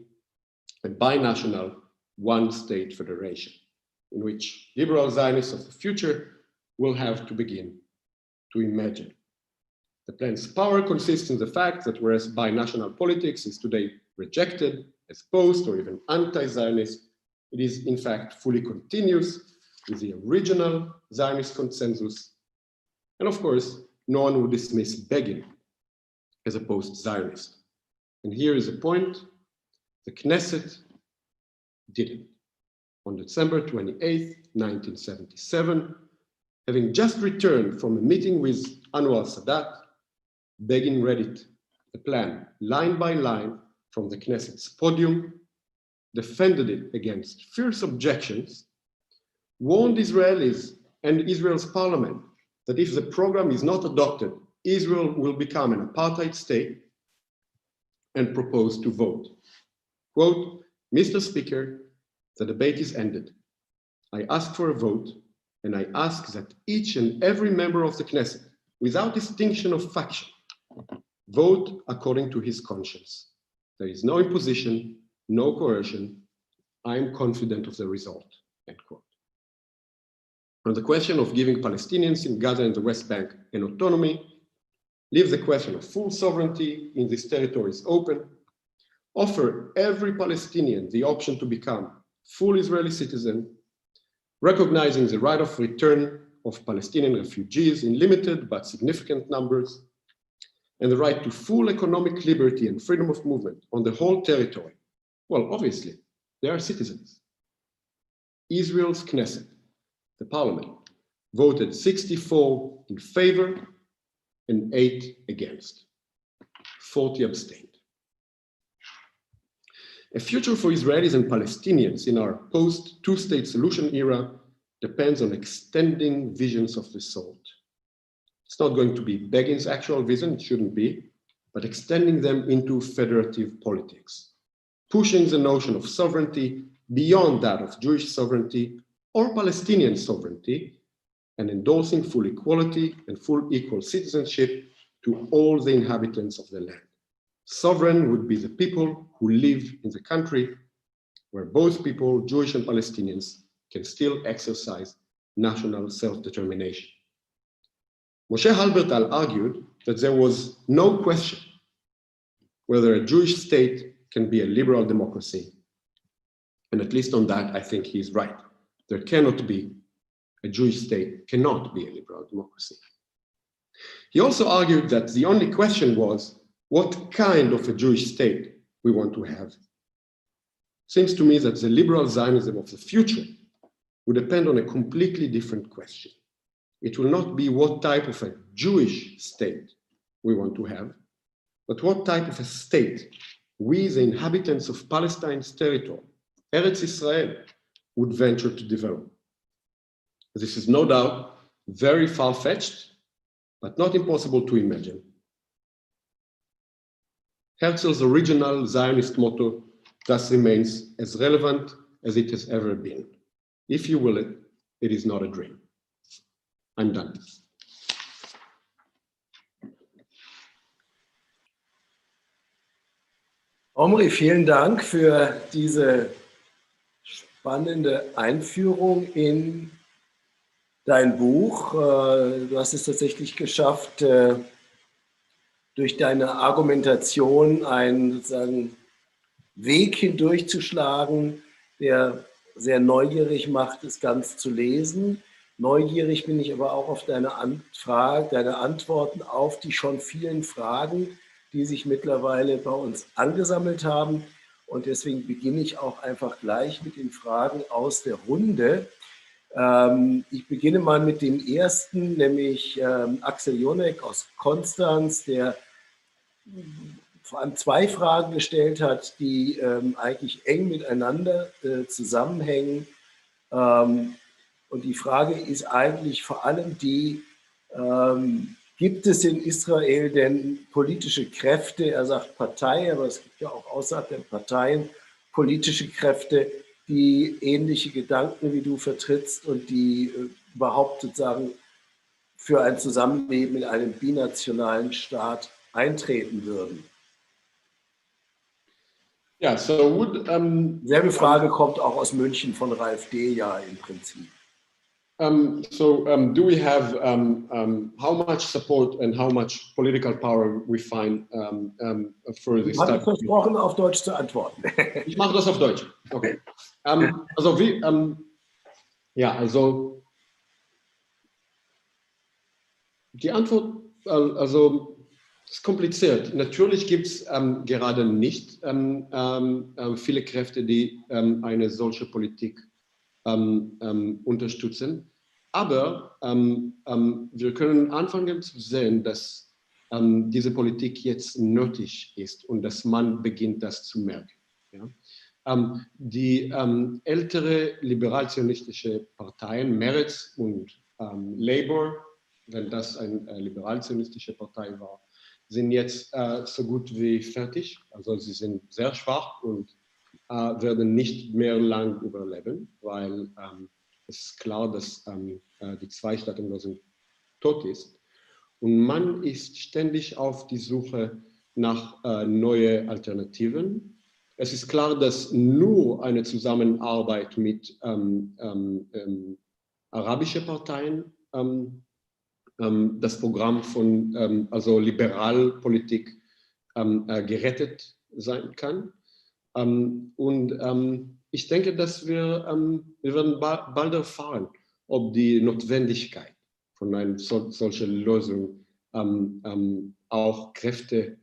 a binational one-state federation in which liberal Zionists of the future will have to begin to imagine. The plan's power consists in the fact that whereas binational politics is today rejected as post or even anti-Zionist, it is in fact fully continuous with the original Zionist consensus. And of course, no one would dismiss Begin as a post-Zionist. And here is a point: the Knesset did it. On December 28th, 1977, having just returned from a meeting with Anwar Sadat, Begin read it, the plan, line by line from the Knesset's podium, defended it against fierce objections, warned Israelis and Israel's parliament that if the program is not adopted, Israel will become an apartheid state, and proposed to vote. Quote, "Mr. Speaker, the debate is ended. I ask for a vote, and I ask that each and every member of the Knesset, without distinction of faction, vote according to his conscience. There is no imposition, no coercion. I am confident of the result," end quote. On the question of giving Palestinians in Gaza and the West Bank an autonomy, leave the question of full sovereignty in these territories open, offer every Palestinian the option to become full Israeli citizen, recognizing the right of return of Palestinian refugees in limited but significant numbers, and the right to full economic liberty and freedom of movement on the whole territory, Well, obviously, they are citizens. Israel's Knesset, the parliament, voted 64 in favor and 8 against. 40 abstained. A future for Israelis and Palestinians in our post-two-state solution era depends on extending visions of the sort. It's not going to be Begin's actual vision, it shouldn't be, but extending them into federative politics, pushing the notion of sovereignty beyond that of Jewish sovereignty or Palestinian sovereignty, and endorsing full equality and full equal citizenship to all the inhabitants of the land. Sovereign would be the people who live in the country where both people, Jewish and Palestinians, can still exercise national self-determination. Moshe Halbertal argued that there was no question whether a Jewish state can be a liberal democracy. And at least on that, I think he's right. There cannot be, a Jewish state cannot be a liberal democracy. He also argued that the only question was what kind of a Jewish state we want to have. Seems to me that the liberal Zionism of the future would depend on a completely different question. It will not be what type of a Jewish state we want to have, but what type of a state we, the inhabitants of Palestine's territory, Eretz Israel, would venture to develop. This is no doubt very far-fetched, but not impossible to imagine. Herzl's original Zionist motto thus remains as relevant as it has ever been. If you will it, it is not a dream. I'm done. Omri, vielen Dank für diese spannende Einführung in dein Buch. Du hast es tatsächlich geschafft, durch deine Argumentation einen sozusagen Weg hindurchzuschlagen, der sehr neugierig macht, es ganz zu lesen. Neugierig bin ich aber auch auf deine Antworten auf die schon vielen Fragen, die sich mittlerweile bei uns angesammelt haben. Und deswegen beginne ich auch einfach gleich mit den Fragen aus der Runde. Ich beginne mal mit dem ersten, nämlich Axel Jonek aus Konstanz, der vor allem 2 Fragen gestellt hat, die eigentlich eng miteinander zusammenhängen. Und die Frage ist eigentlich vor allem die, gibt es in Israel denn politische Kräfte, er sagt Partei, aber es gibt ja auch außerhalb der Parteien politische Kräfte, die ähnliche Gedanken wie du vertrittst und die überhaupt sozusagen für ein Zusammenleben in einem binationalen Staat eintreten würden? Ja, so would, selbe Frage kommt auch aus München von Ralf D. ja im Prinzip. Do we have how much support and how much political power we find for this type? Ich habe versprochen, auf Deutsch zu antworten. Ich mache das auf Deutsch. Okay. Also die Antwort, ist kompliziert. Natürlich gibt es gerade nicht viele Kräfte, die eine solche Politik unterstützen. Aber wir können anfangen zu sehen, dass diese Politik jetzt nötig ist und dass man beginnt, das zu merken. Ja? Die ältere liberal-zionistische Parteien, Meretz und Labour, wenn das eine liberal-zionistische Partei war, sind jetzt so gut wie fertig. Also sie sind sehr schwach und werden nicht mehr lang überleben, weil es ist klar, dass die Zwei-Staaten-Lösung tot ist. Und man ist ständig auf die Suche nach neuen Alternativen. Es ist klar, dass nur eine Zusammenarbeit mit arabischen Parteien das Programm von Liberalpolitik gerettet sein kann. Ich denke, dass wir werden bald erfahren, ob die Notwendigkeit von einer solchen Lösung auch Kräfte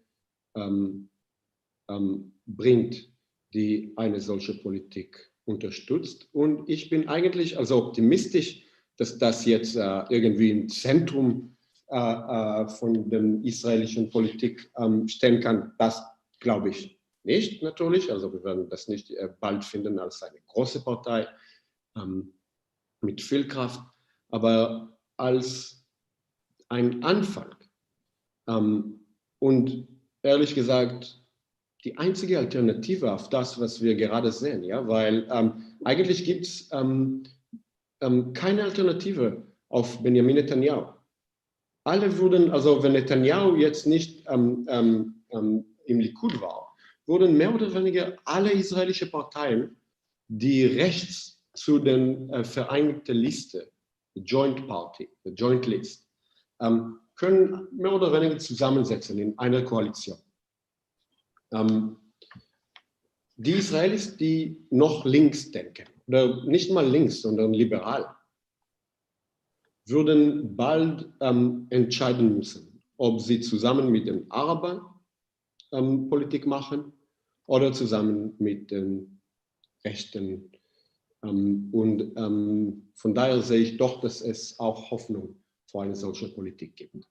bringt, die eine solche Politik unterstützt. Und ich bin eigentlich also optimistisch, dass das jetzt irgendwie im Zentrum von der israelischen Politik stehen kann. Das glaube ich nicht, natürlich. Also wir werden das nicht bald finden als eine große Partei mit viel Kraft, aber als ein Anfang. Und ehrlich gesagt, die einzige Alternative auf das, was wir gerade sehen, ja, weil eigentlich gibt es keine Alternative auf Benjamin Netanyahu. Alle würden, also wenn Netanyahu jetzt nicht im Likud war, wurden mehr oder weniger alle israelischen Parteien, die rechts zu den Vereinigten Liste, the Joint Party, the Joint List, können mehr oder weniger zusammensetzen in einer Koalition. Die Israelis, die noch links denken, oder nicht mal links, sondern liberal, würden bald entscheiden müssen, ob sie zusammen mit den Arabern Politik machen oder zusammen mit den Rechten. Von daher sehe ich doch, dass es auch Hoffnung für eine solche Politik gibt.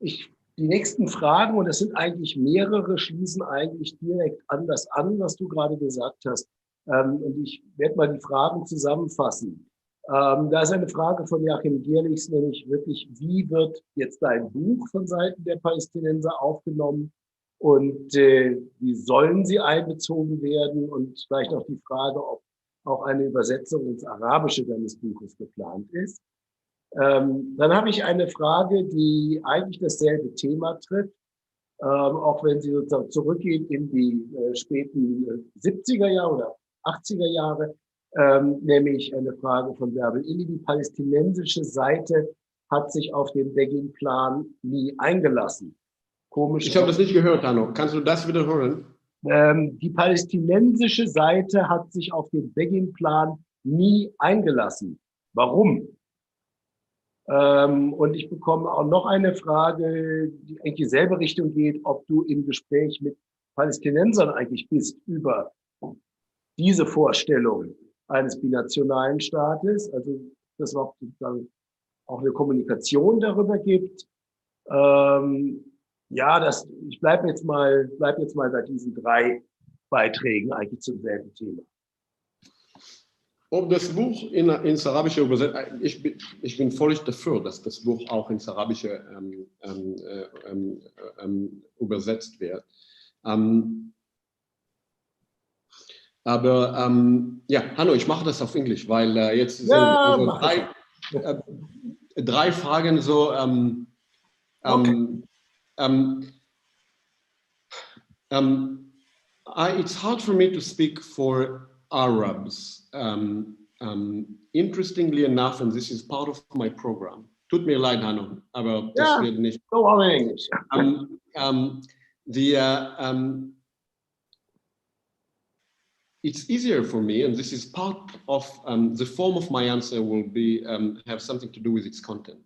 Die nächsten Fragen, und es sind eigentlich mehrere, schließen eigentlich direkt an das an, was du gerade gesagt hast. Und ich werde mal die Fragen zusammenfassen. Da ist eine Frage von Joachim Gierlichs, nämlich wirklich, wie wird jetzt dein Buch von Seiten der Palästinenser aufgenommen und wie sollen sie einbezogen werden? Und vielleicht auch die Frage, ob auch eine Übersetzung ins Arabische deines Buches geplant ist. Dann habe ich eine Frage, die eigentlich dasselbe Thema trifft, auch wenn sie sozusagen zurückgeht in die späten 70er Jahre oder 80er Jahre, nämlich eine Frage von Bärbel Illy. Die palästinensische Seite hat sich auf den Begin-Plan nie eingelassen. Komisch. Ich habe das nicht gehört, Hanno. Kannst du das wiederholen? Die palästinensische Seite hat sich auf den Begin-Plan nie eingelassen. Warum? Und ich bekomme auch noch eine Frage, die eigentlich dieselbe Richtung geht, ob du im Gespräch mit Palästinensern eigentlich bist über diese Vorstellung eines binationalen Staates, also dass es auch sozusagen auch eine Kommunikation darüber gibt. Ja, ich bleib jetzt mal bei diesen 3 Beiträgen eigentlich zum selben Thema. Ob das Buch ins Arabische übersetzt, ich bin völlig dafür, dass das Buch auch ins Arabische übersetzt wird. Aber ja, Hanno, ich mache das auf Englisch, weil jetzt sind Ja, drei Fragen so. Okay. It's hard for me to speak for Arabs. Interestingly enough, and this is part of my program. Tut mir leid, Hanno, aber das wird nicht. Go on in English. It's easier for me, and this is part of the form of my answer will be have something to do with its content.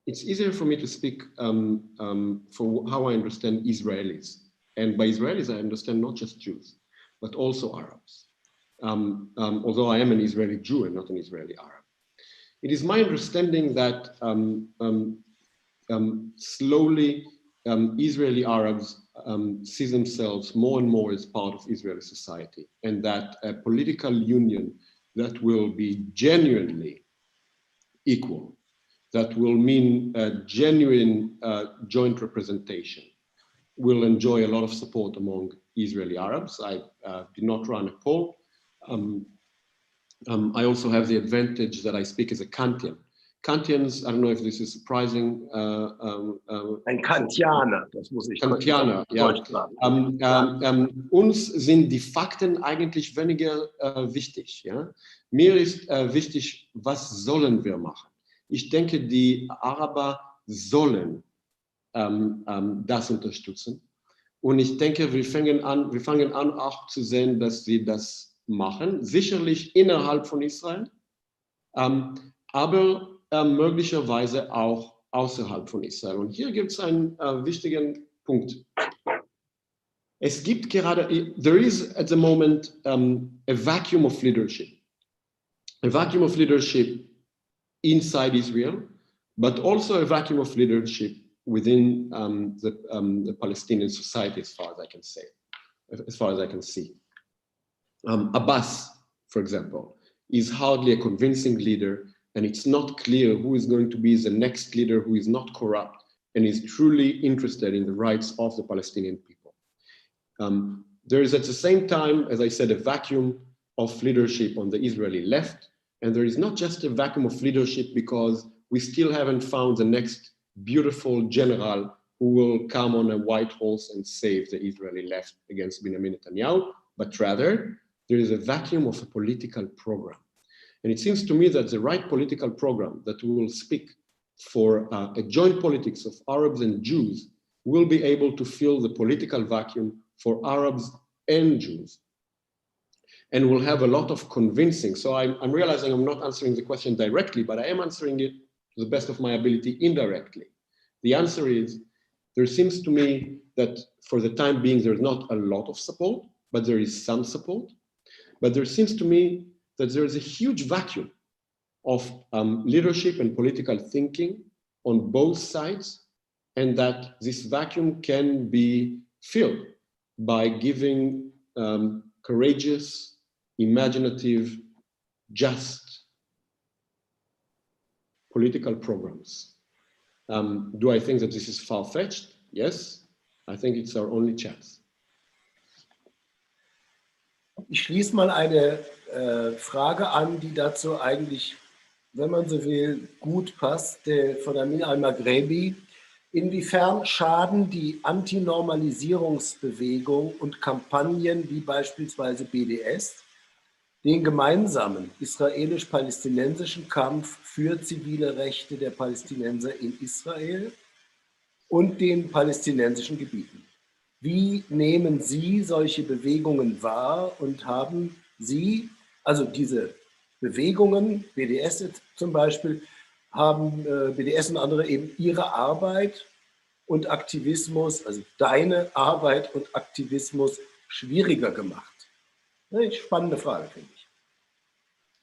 It's easier for me to speak for how I understand Israelis. And by Israelis, I understand not just Jews, but also Arabs. Although I am an Israeli Jew and not an Israeli Arab. It is my understanding that slowly Israeli Arabs see themselves more and more as part of Israeli society, and that a political union that will be genuinely equal, that will mean a genuine joint representation, will enjoy a lot of support among Israeli Arabs. I did not run a poll. I also have the advantage that I speak as a Kantian. Kantians, I don't know if this is surprising. Ein Kantianer, das muss ich Kantianer, ja. Uns sind die Fakten eigentlich weniger wichtig. Ja? Mir ist wichtig, was sollen wir machen? Ich denke, die Araber sollen das unterstützen. Und ich denke, wir fangen an auch zu sehen, dass sie das machen. Sicherlich innerhalb von Israel, aber möglicherweise auch außerhalb von Israel. Und hier gibt es einen wichtigen Punkt. Es gibt gerade, there is at the moment a vacuum of leadership. A vacuum of leadership inside Israel, but also a vacuum of leadership within the Palestinian society, as far as I can say, as far as I can see. Abbas, for example, is hardly a convincing leader, and it's not clear who is going to be the next leader who is not corrupt and is truly interested in the rights of the Palestinian people. There is at the same time, as I said, a vacuum of leadership on the Israeli left, and there is not just a vacuum of leadership because we still haven't found the next beautiful general who will come on a white horse and save the Israeli left against Benjamin Netanyahu, but rather there is a vacuum of a political program. And it seems to me that the right political program that will speak for a joint politics of Arabs and Jews will be able to fill the political vacuum for Arabs and Jews. And we'll have a lot of convincing. So I'm realizing I'm not answering the question directly, but I am answering it to the best of my ability indirectly. The answer is, there seems to me that for the time being, there's not a lot of support, but there is some support. But there seems to me that there is a huge vacuum of leadership and political thinking on both sides, and that this vacuum can be filled by giving courageous, imaginative, just political programs. Do I think that this is far-fetched? Yes, I think it's our only chance. Ich schließe mal eine Frage an, die dazu eigentlich, wenn man so will, gut passt, von Amin al-Maghrebi. Inwiefern schaden die Antinormalisierungsbewegung und Kampagnen wie beispielsweise BDS den gemeinsamen israelisch-palästinensischen Kampf für zivile Rechte der Palästinenser in Israel und den palästinensischen Gebieten? Wie nehmen Sie solche Bewegungen wahr und haben Sie, also diese Bewegungen, BDS zum Beispiel, haben BDS und andere eben ihre Arbeit und Aktivismus, also deine Arbeit und Aktivismus schwieriger gemacht? Eine spannende Frage, finde ich.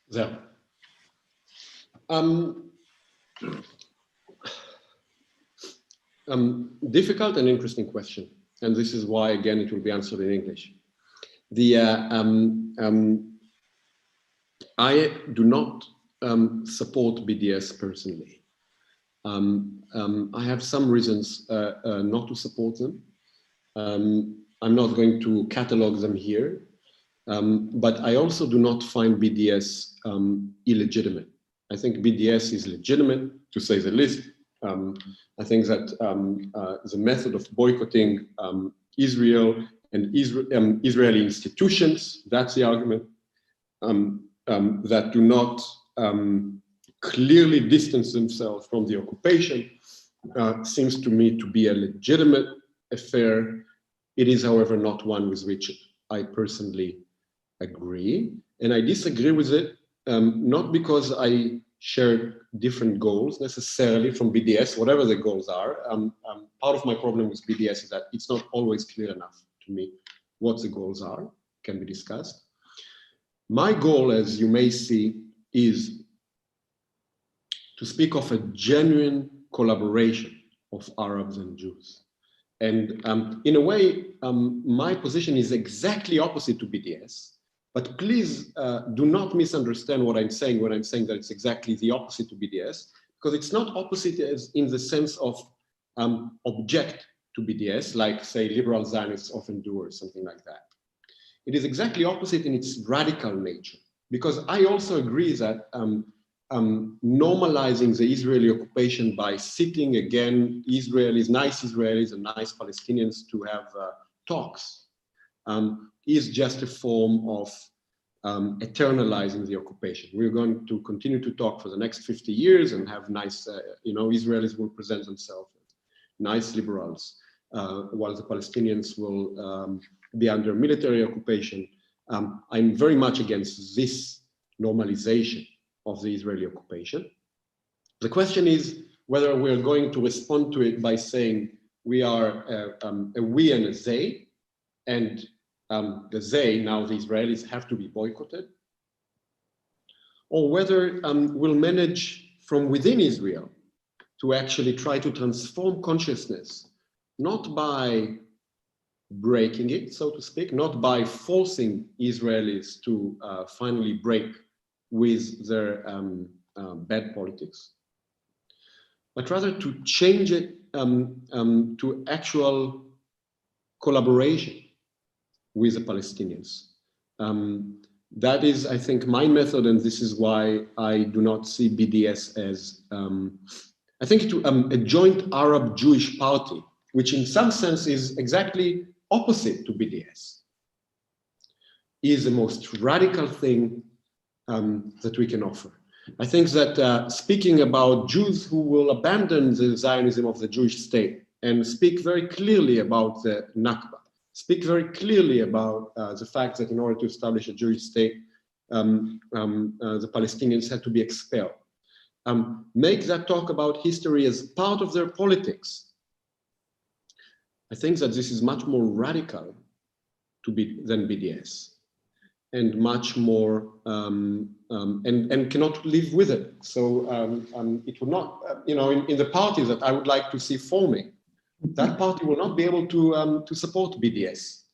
Sehr. Difficult and interesting question. And this is why, again, it will be answered in English. I do not support BDS personally. I have some reasons not to support them. I'm not going to catalog them here, but I also do not find BDS illegitimate. I think BDS is legitimate, to say the least. I think that the method of boycotting Israel and Israeli institutions, that's the argument, that do not clearly distance themselves from the occupation, seems to me to be a legitimate affair. It is, however, not one with which I personally agree. And I disagree with it, not because I share different goals necessarily from BDS, whatever the goals are. Part of my problem with BDS is that it's not always clear enough to me what the goals are, can be discussed. My goal, as you may see, is to speak of a genuine collaboration of Arabs and Jews. And in a way, my position is exactly opposite to BDS. But please do not misunderstand what I'm saying when I'm saying that it's exactly the opposite to BDS, because it's not opposite as in the sense of object to BDS, like, say, liberal Zionists often do or something like that. It is exactly opposite in its radical nature, because I also agree that normalizing the Israeli occupation by sitting again Israelis, nice Israelis and nice Palestinians to have talks is just a form of eternalizing the occupation. We're going to continue to talk for the next 50 years and have nice, Israelis will present themselves as nice liberals, while the Palestinians will be under military occupation. I'm very much against this normalization of the Israeli occupation. The question is whether we're going to respond to it by saying we are a we and a they, and now the Israelis have to be boycotted, or whether we'll manage from within Israel to actually try to transform consciousness, not by breaking it, so to speak, not by forcing Israelis to finally break with their bad politics, but rather to change it to actual collaboration with the Palestinians. That is, I think, my method, and this is why I do not see BDS as, I think, a joint Arab-Jewish party, which in some sense is exactly opposite to BDS, is the most radical thing that we can offer. I think that speaking about Jews who will abandon the Zionism of the Jewish state and speak very clearly about the Nakba, speak very clearly about the fact that in order to establish a Jewish state, the Palestinians had to be expelled. Make that talk about history as part of their politics. I think that this is much more radical than BDS, and much more, and cannot live with it. So it will not, in the party that I would like to see forming, that party will not be able to support BDS,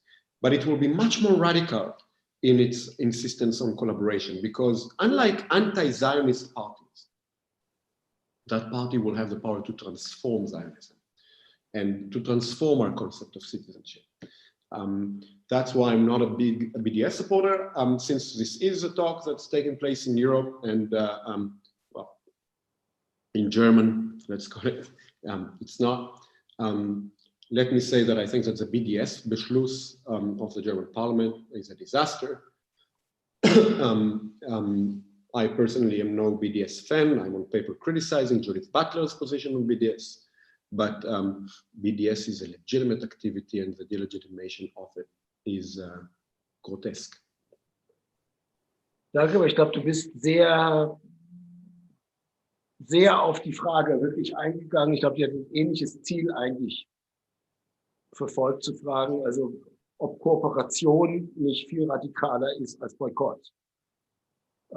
but it will be much more radical in its insistence on collaboration, because unlike anti-Zionist parties, that party will have the power to transform Zionism and to transform our concept of citizenship. That's why I'm not a big BDS supporter, since this is a talk that's taking place in Europe and, well, in German, let's call it. It's not. Let me say that I think that the BDS Beschluss of the German Parliament is a disaster. I personally am no BDS fan. I'm on paper criticizing Judith Butler's position on BDS, but BDS is a legitimate activity, and the delegitimation of it is grotesque. Danke, aber ich glaube, du bist sehr auf die Frage wirklich eingegangen. Ich glaube, die hat ein ähnliches Ziel eigentlich verfolgt, zu fragen, also ob Kooperation nicht viel radikaler ist als Boykott. Ich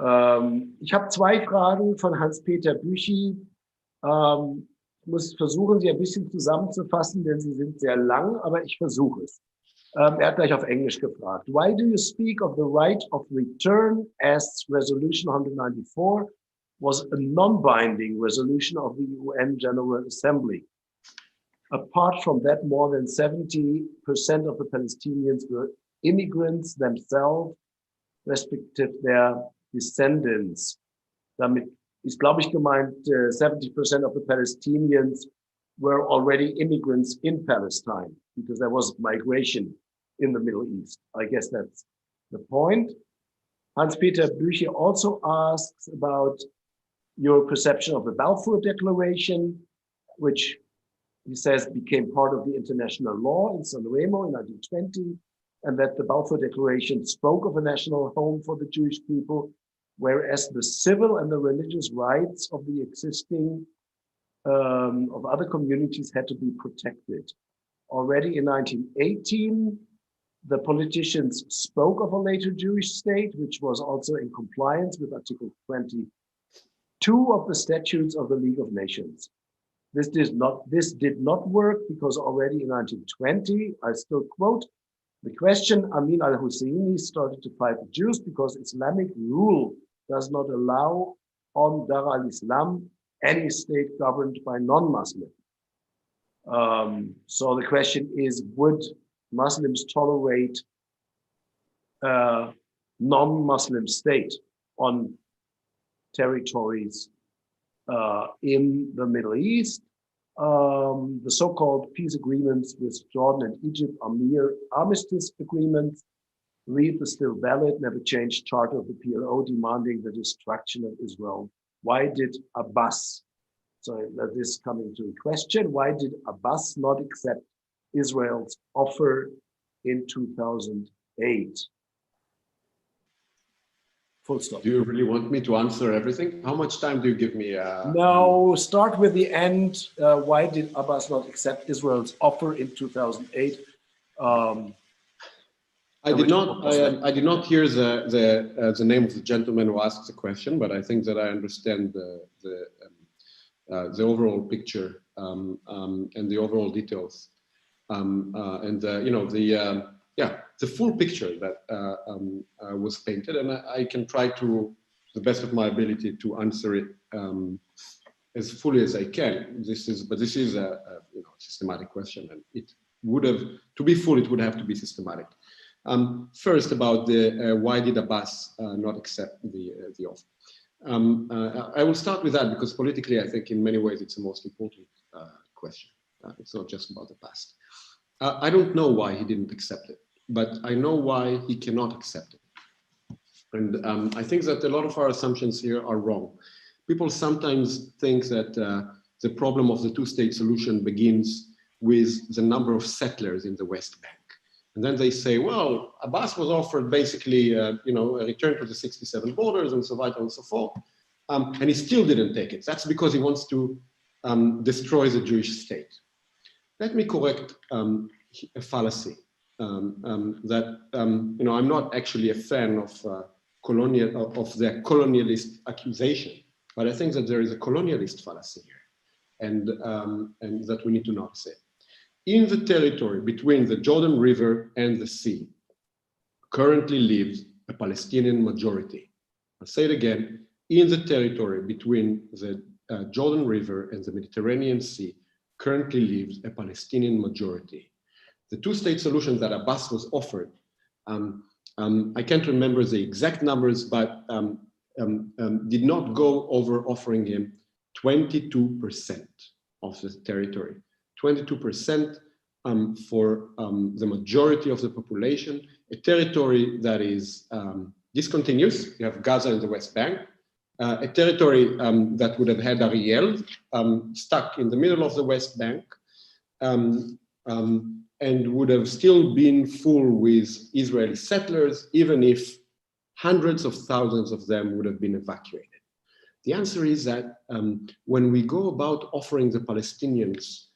habe zwei Fragen von Hans-Peter Büchi. Ich muss versuchen, sie ein bisschen zusammenzufassen, denn sie sind sehr lang, aber ich versuche es. Er hat gleich auf Englisch gefragt. Why do you speak of the right of return as Resolution 194 was a non-binding resolution of the UN General Assembly? Apart from that, more than 70% of the Palestinians were immigrants themselves, respektive their descendants. Damit ist, glaube ich, gemeint, 70% of the Palestinians were already immigrants in Palestine, because there was migration in the Middle East. I guess that's the point. Hans-Peter Büchi also asks about your perception of the Balfour Declaration, which he says became part of the international law in San Remo in 1920, and that the Balfour Declaration spoke of a national home for the Jewish people, whereas the civil and the religious rights of the existing of other communities had to be protected. Already in 1918, the politicians spoke of a later Jewish state, which was also in compliance with Article 22 of the Statutes of the League of Nations. This did not work because already in 1920, I still quote, the question Amin al-Husseini started to fight the Jews because Islamic rule does not allow on Dar al-Islam any state governed by non-Muslim. So the question is, would Muslims tolerate a non-Muslim state on territories in the Middle East? The so-called peace agreements with Jordan and Egypt are mere armistice agreements. Read the still valid, never changed charter of the PLO demanding the destruction of Israel. Why did Abbas, so that is coming to a question, why did Abbas not accept Israel's offer in 2008? Full stop. Do you really want me to answer everything? How much time do you give me? No, start with the end. Why did Abbas not accept Israel's offer in 2008? I did not hear the name of the gentleman who asked the question, but I think that I understand the overall picture and the overall details, and the full picture that was painted, and I can try to the best of my ability to answer it as fully as I can. This is a systematic question, and it would have, to be full, it would have to be systematic. First, about the why did Abbas not accept the offer? I will start with that because politically, I think in many ways it's the most important question. It's not just about the past. I don't know why he didn't accept it, but I know why he cannot accept it. And I think that a lot of our assumptions here are wrong. People sometimes think that the problem of the two-state solution begins with the number of settlers in the West Bank. And then they say, well, Abbas was offered basically, a return to the 67 borders and so on and so forth. And he still didn't take it. That's because he wants to destroy the Jewish state. Let me correct a fallacy that, I'm not actually a fan of the colonialist accusation, but I think that there is a colonialist fallacy here, and that we need to notice it. In the territory between the Jordan River and the sea, currently lives a Palestinian majority. I'll say it again, in the territory between the Jordan River and the Mediterranean Sea, currently lives a Palestinian majority. The two-state solution that Abbas was offered, I can't remember the exact numbers, but did not go over offering him 22% of the territory. 22% for the majority of the population, a territory that is discontinuous. You have Gaza and the West Bank, a territory that would have had Ariel stuck in the middle of the West Bank, and would have still been full with Israeli settlers, even if hundreds of thousands of them would have been evacuated. The answer is that when we go about offering the Palestinians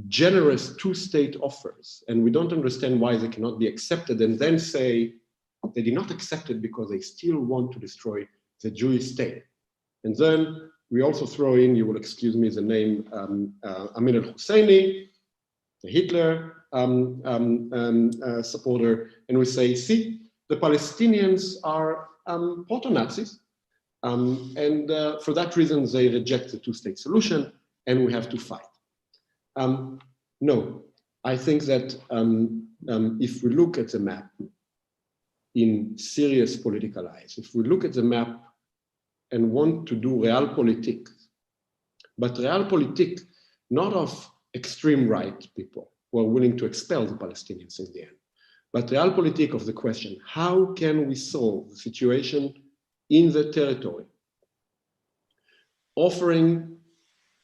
generous two-state offers, and we don't understand why they cannot be accepted, and then say they did not accept it because they still want to destroy the Jewish state. And then we also throw in, you will excuse me, the name Amin al-Husseini, the Hitler supporter, and we say, see, the Palestinians are proto-Nazis, and for that reason they reject the two-state solution, and we have to fight. No, I think that if we look at the map in serious political eyes, if we look at the map and want to do realpolitik, but realpolitik not of extreme right people who are willing to expel the Palestinians in the end, but realpolitik of the question, how can we solve the situation in the territory, offering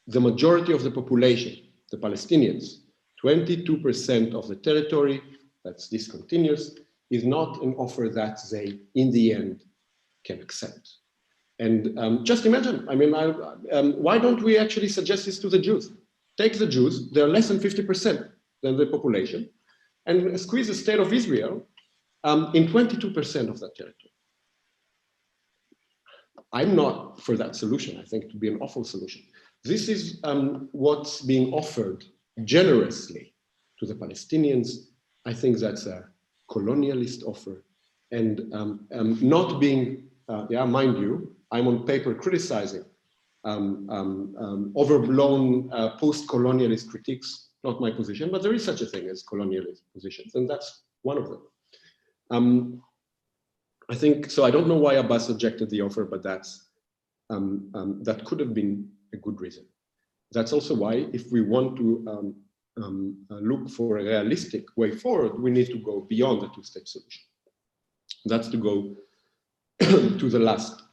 the majority of the population, the Palestinians, 22% of the territory that's discontinuous, is not an offer that they, in the end, can accept. And just imagine, I mean, why don't we actually suggest this to the Jews? Take the Jews, they're less than 50% than the population, and squeeze the state of Israel in 22% of that territory. I'm not for that solution. I think it would be an awful solution. This is what's being offered generously to the Palestinians. I think that's a colonialist offer, and not being, mind you, I'm on paper criticizing overblown post-colonialist critiques, not my position, but there is such a thing as colonialist positions, and that's one of them. I think, so I don't know why Abbas rejected the offer, but that's, that could have been a good reason. That's also why, if we want to look for a realistic way forward, we need to go beyond the two-state solution. That's to go to the last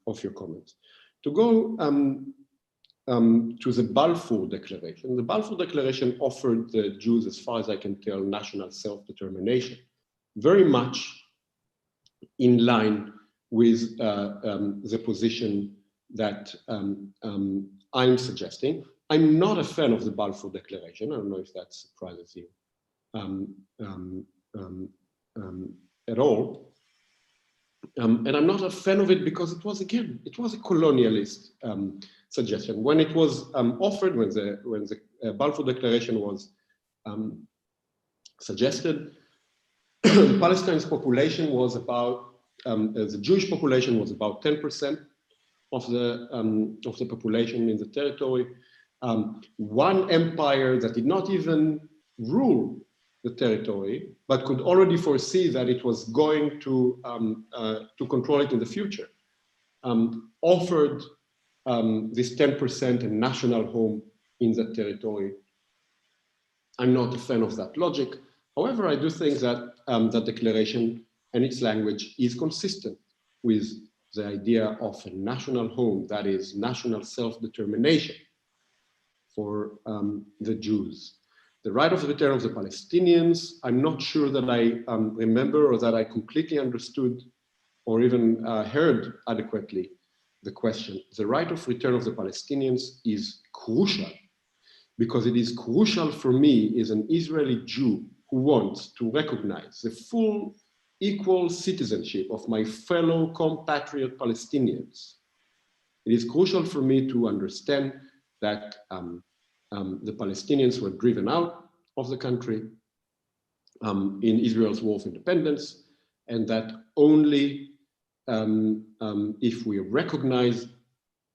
of your comments. To go to the Balfour Declaration. The Balfour Declaration offered the Jews, as far as I can tell, national self-determination, very much in line with the position that I'm suggesting. I'm not a fan of the Balfour Declaration. I don't know if that surprises you. at all. And I'm not a fan of it because it was, again, it was a colonialist suggestion. When it was offered, when the Balfour Declaration was suggested, Palestine's population was about, the Jewish population was about 10% of the population in the territory. One empire that did not even rule the territory, but could already foresee that it was going to control it in the future, offered this 10% a national home in that territory. I'm not a fan of that logic. However, I do think that that declaration and its language is consistent with the idea of a national home, that is national self-determination for the Jews. The right of return of the Palestinians, I'm not sure that I remember or that I completely understood or even heard adequately the question. The right of return of the Palestinians is crucial, because it is crucial for me as an Israeli Jew who wants to recognize the full equal citizenship of my fellow compatriot Palestinians. It is crucial for me to understand that the Palestinians were driven out of the country in Israel's War of Independence, and that only if we recognize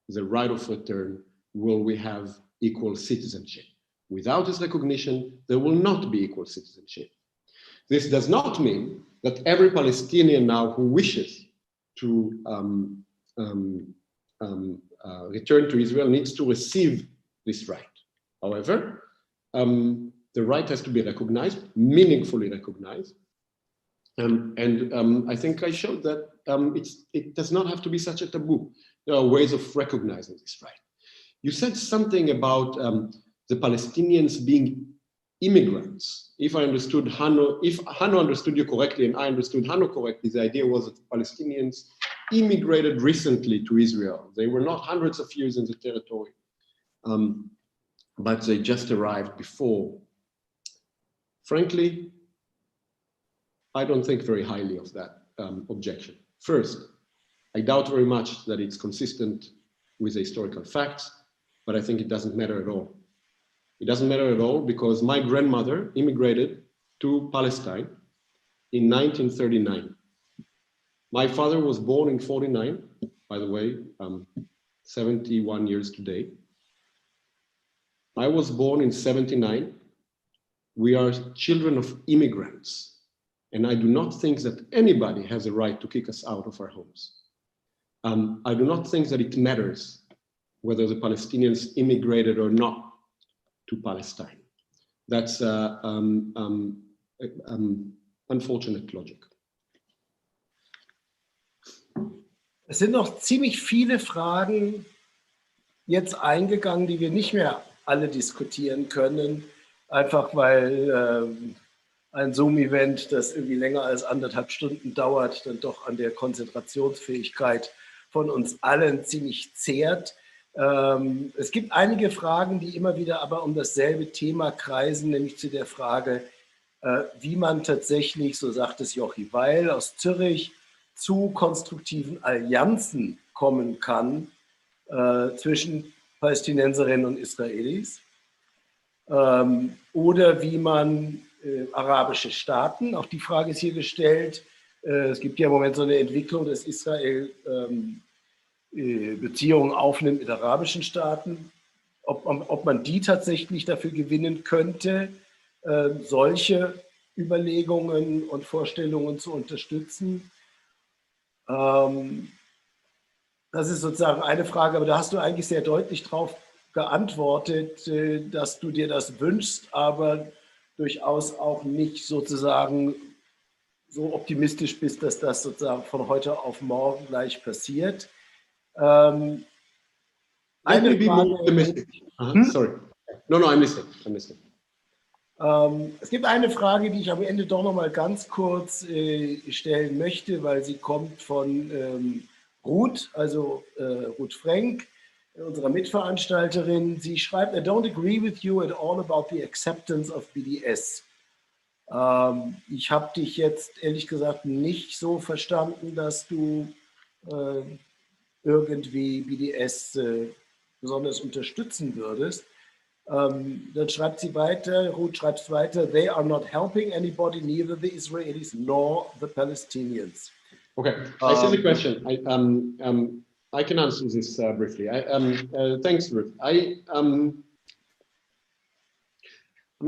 the right of return will we have equal citizenship. Without this recognition, there will not be equal citizenship. This does not mean that every Palestinian now who wishes to return to Israel needs to receive this right. However, the right has to be recognized, meaningfully recognized. I think I showed that it does not have to be such a taboo. There are ways of recognizing this right. You said something about the Palestinians being immigrants. If I understood Hanno, if Hanno understood you correctly and I understood Hanno correctly, the idea was that Palestinians immigrated recently to Israel. They were not hundreds of years in the territory, but they just arrived before. Frankly, I don't think very highly of that objection. First, I doubt very much that it's consistent with the historical facts, but I think it doesn't matter at all. It doesn't matter at all because my grandmother immigrated to Palestine in 1939. My father was born in 49, by the way, 71 years today. I was born in 79. We are children of immigrants, and I do not think that anybody has a right to kick us out of our homes. I do not think that it matters whether the Palestinians immigrated or not to Palestine. That's unfortunate logic. Es sind noch ziemlich viele Fragen jetzt eingegangen, die wir nicht mehr alle diskutieren können, einfach weil ein Zoom-Event, das irgendwie länger als 1,5 Stunden dauert, dann doch an der Konzentrationsfähigkeit von uns allen ziemlich zehrt. Es gibt einige Fragen, die immer wieder aber um dasselbe Thema kreisen, nämlich zu der Frage, wie man tatsächlich, so sagt es Jochi Weil aus Zürich, zu konstruktiven Allianzen kommen kann zwischen Palästinenserinnen und Israelis. Oder wie man arabische Staaten, auch die Frage ist hier gestellt, es gibt ja im Moment so eine Entwicklung, dass Israel Beziehungen aufnimmt mit arabischen Staaten, ob man die tatsächlich dafür gewinnen könnte, solche Überlegungen und Vorstellungen zu unterstützen. Das ist sozusagen eine Frage, aber da hast du eigentlich sehr deutlich darauf geantwortet, dass du dir das wünschst, aber durchaus auch nicht sozusagen so optimistisch bist, dass das sozusagen von heute auf morgen gleich passiert. Let me be more optimistic. Sorry. No, I'm listening. Es gibt eine Frage, die ich am Ende doch noch mal ganz kurz stellen möchte, weil sie kommt von Ruth, also Ruth Frank, unserer Mitveranstalterin. Sie schreibt, I don't agree with you at all about the acceptance of BDS. Ich habe dich jetzt ehrlich gesagt nicht so verstanden, dass du irgendwie BDS besonders unterstützen würdest. Dann schreibt sie weiter, Ruth schreibt weiter, they are not helping anybody, neither the Israelis nor the Palestinians. Okay, I see the question. I can answer this briefly. Thanks, Ruth. I'm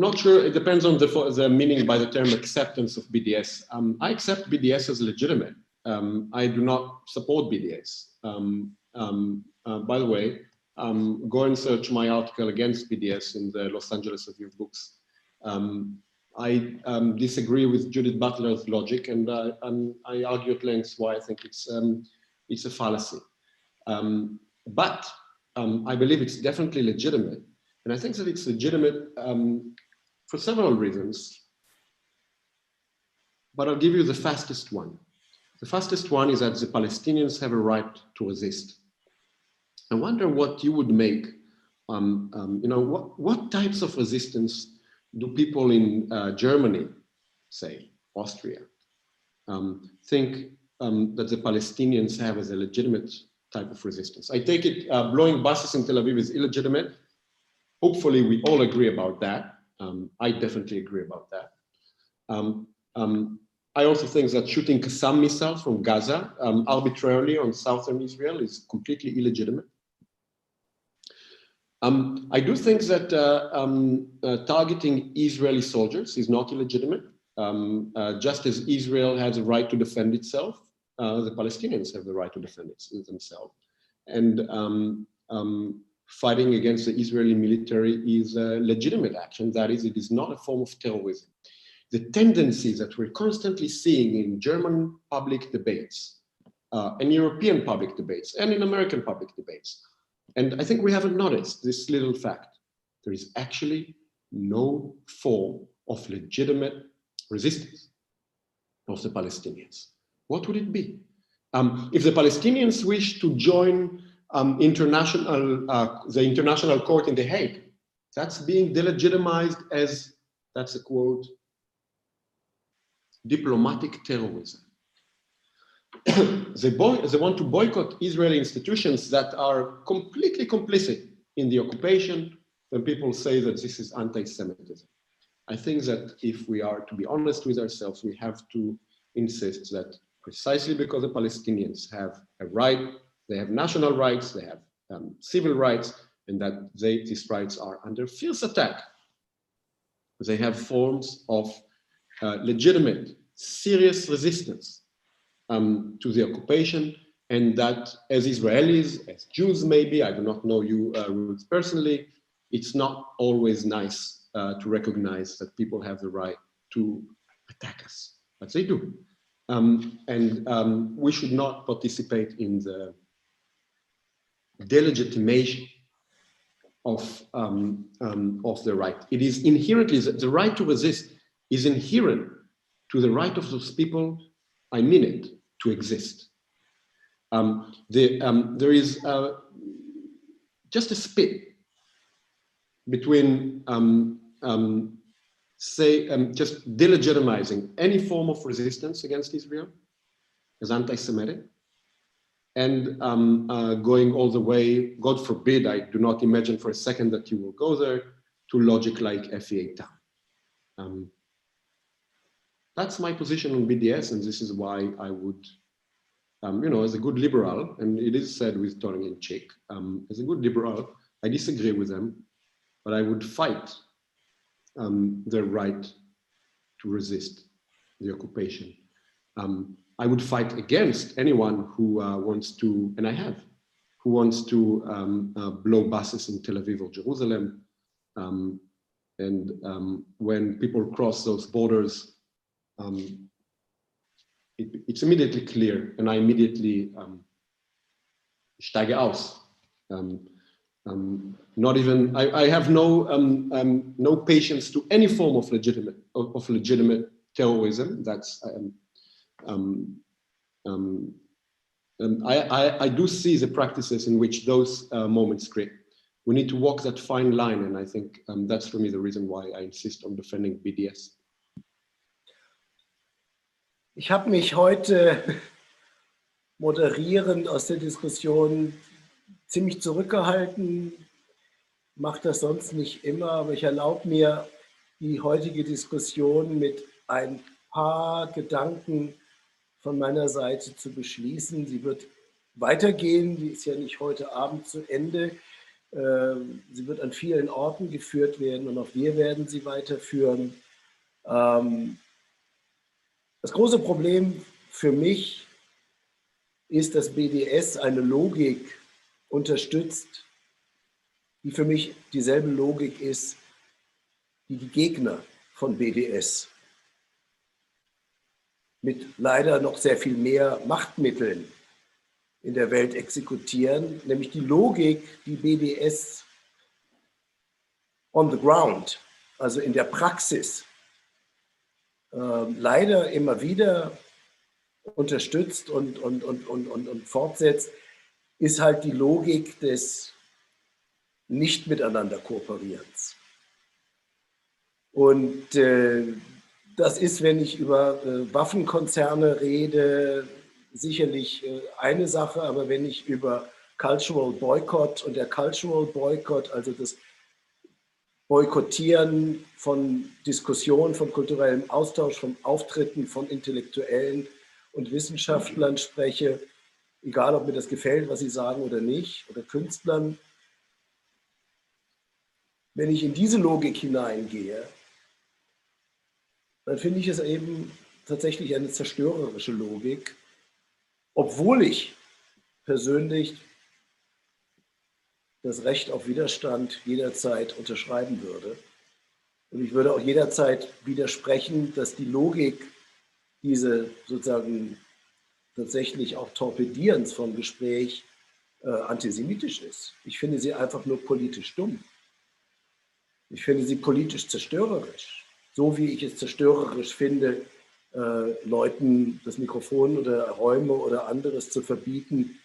not sure, it depends on the meaning by the term acceptance of BDS. I accept BDS as legitimate. I do not support BDS. By the way, go and search my article against BDS in the Los Angeles Review of Books. I disagree with Judith Butler's logic, and I argue at length why I think it's a fallacy. But I believe it's definitely legitimate, and I think that it's legitimate for several reasons. But I'll give you the fastest one. The fastest one is that the Palestinians have a right to resist. I wonder what you would make, what types of resistance do people in Germany, say, Austria, think that the Palestinians have as a legitimate type of resistance? I take it blowing buses in Tel Aviv is illegitimate. Hopefully we all agree about that. I definitely agree about that. I also think that shooting Qassam missiles from Gaza arbitrarily on southern Israel is completely illegitimate. I do think that targeting Israeli soldiers is not illegitimate. Just as Israel has a right to defend itself, the Palestinians have the right to defend themselves. And fighting against the Israeli military is a legitimate action. That is, it is not a form of terrorism. The tendencies that we're constantly seeing in German public debates, and European public debates, and in American public debates, and I think we haven't noticed this little fact. There is actually no form of legitimate resistance of the Palestinians. What would it be? If the Palestinians wish to join the International Court in The Hague, that's being delegitimized as, that's a quote, diplomatic terrorism. They want to boycott Israeli institutions that are completely complicit in the occupation, when people say that this is anti-Semitism. I think that if we are to be honest with ourselves, we have to insist that precisely because the Palestinians have a right, they have national rights, they have civil rights, and that these rights are under fierce attack. They have forms of legitimate, serious resistance to the occupation, and that as Israelis, as Jews maybe, I do not know you Ruth personally, it's not always nice to recognize that people have the right to attack us, but they do. We should not participate in the delegitimation of the right. It is inherently, the right to resist is inherent to the right of those people, I mean it, to exist. There is just a split between just delegitimizing any form of resistance against Israel as anti-Semitic, and going all the way, God forbid, I do not imagine for a second that you will go there, to logic like FEA Town. That's my position on BDS, and this is why I would, as a good liberal, and it is said with tongue in cheek, as a good liberal, I disagree with them, but I would fight their right to resist the occupation. I would fight against anyone who wants to, and I have, who wants to blow buses in Tel Aviv or Jerusalem. When people cross those borders, it's immediately clear, and I immediately steige aus. Not even, I have no patience to any form of legitimate terrorism. That's I do see the practices in which those moments create. We need to walk that fine line, and I think that's for me the reason why I insist on defending BDS. Ich habe mich heute moderierend aus der Diskussion ziemlich zurückgehalten, mache das sonst nicht immer, aber ich erlaube mir, die heutige Diskussion mit ein paar Gedanken von meiner Seite zu beschließen. Sie wird weitergehen, die ist ja nicht heute Abend zu Ende. Sie wird an vielen Orten geführt werden und auch wir werden sie weiterführen. Das große Problem für mich ist, dass BDS eine Logik unterstützt, die für mich dieselbe Logik ist, die die Gegner von BDS mit leider noch sehr viel mehr Machtmitteln in der Welt exekutieren, nämlich die Logik, die BDS on the ground, also in der Praxis, leider immer wieder unterstützt und fortsetzt, ist halt die Logik des Nicht-Miteinander-Kooperierens. Und das ist, wenn ich über Waffenkonzerne rede, sicherlich eine Sache, aber wenn ich über Cultural Boycott und der Cultural Boycott, also das Boykottieren von Diskussionen, von kulturellem Austausch, von Auftritten von Intellektuellen und Wissenschaftlern spreche, egal ob mir das gefällt, was sie sagen oder nicht, oder Künstlern, wenn ich in diese Logik hineingehe, dann finde ich es eben tatsächlich eine zerstörerische Logik, obwohl ich persönlich das Recht auf Widerstand jederzeit unterschreiben würde. Und ich würde auch jederzeit widersprechen, dass die Logik diese sozusagen tatsächlich auch Torpedierens von Gespräch antisemitisch ist. Ich finde sie einfach nur politisch dumm. Ich finde sie politisch zerstörerisch. So wie ich es zerstörerisch finde, Leuten das Mikrofon oder Räume oder anderes zu verbieten,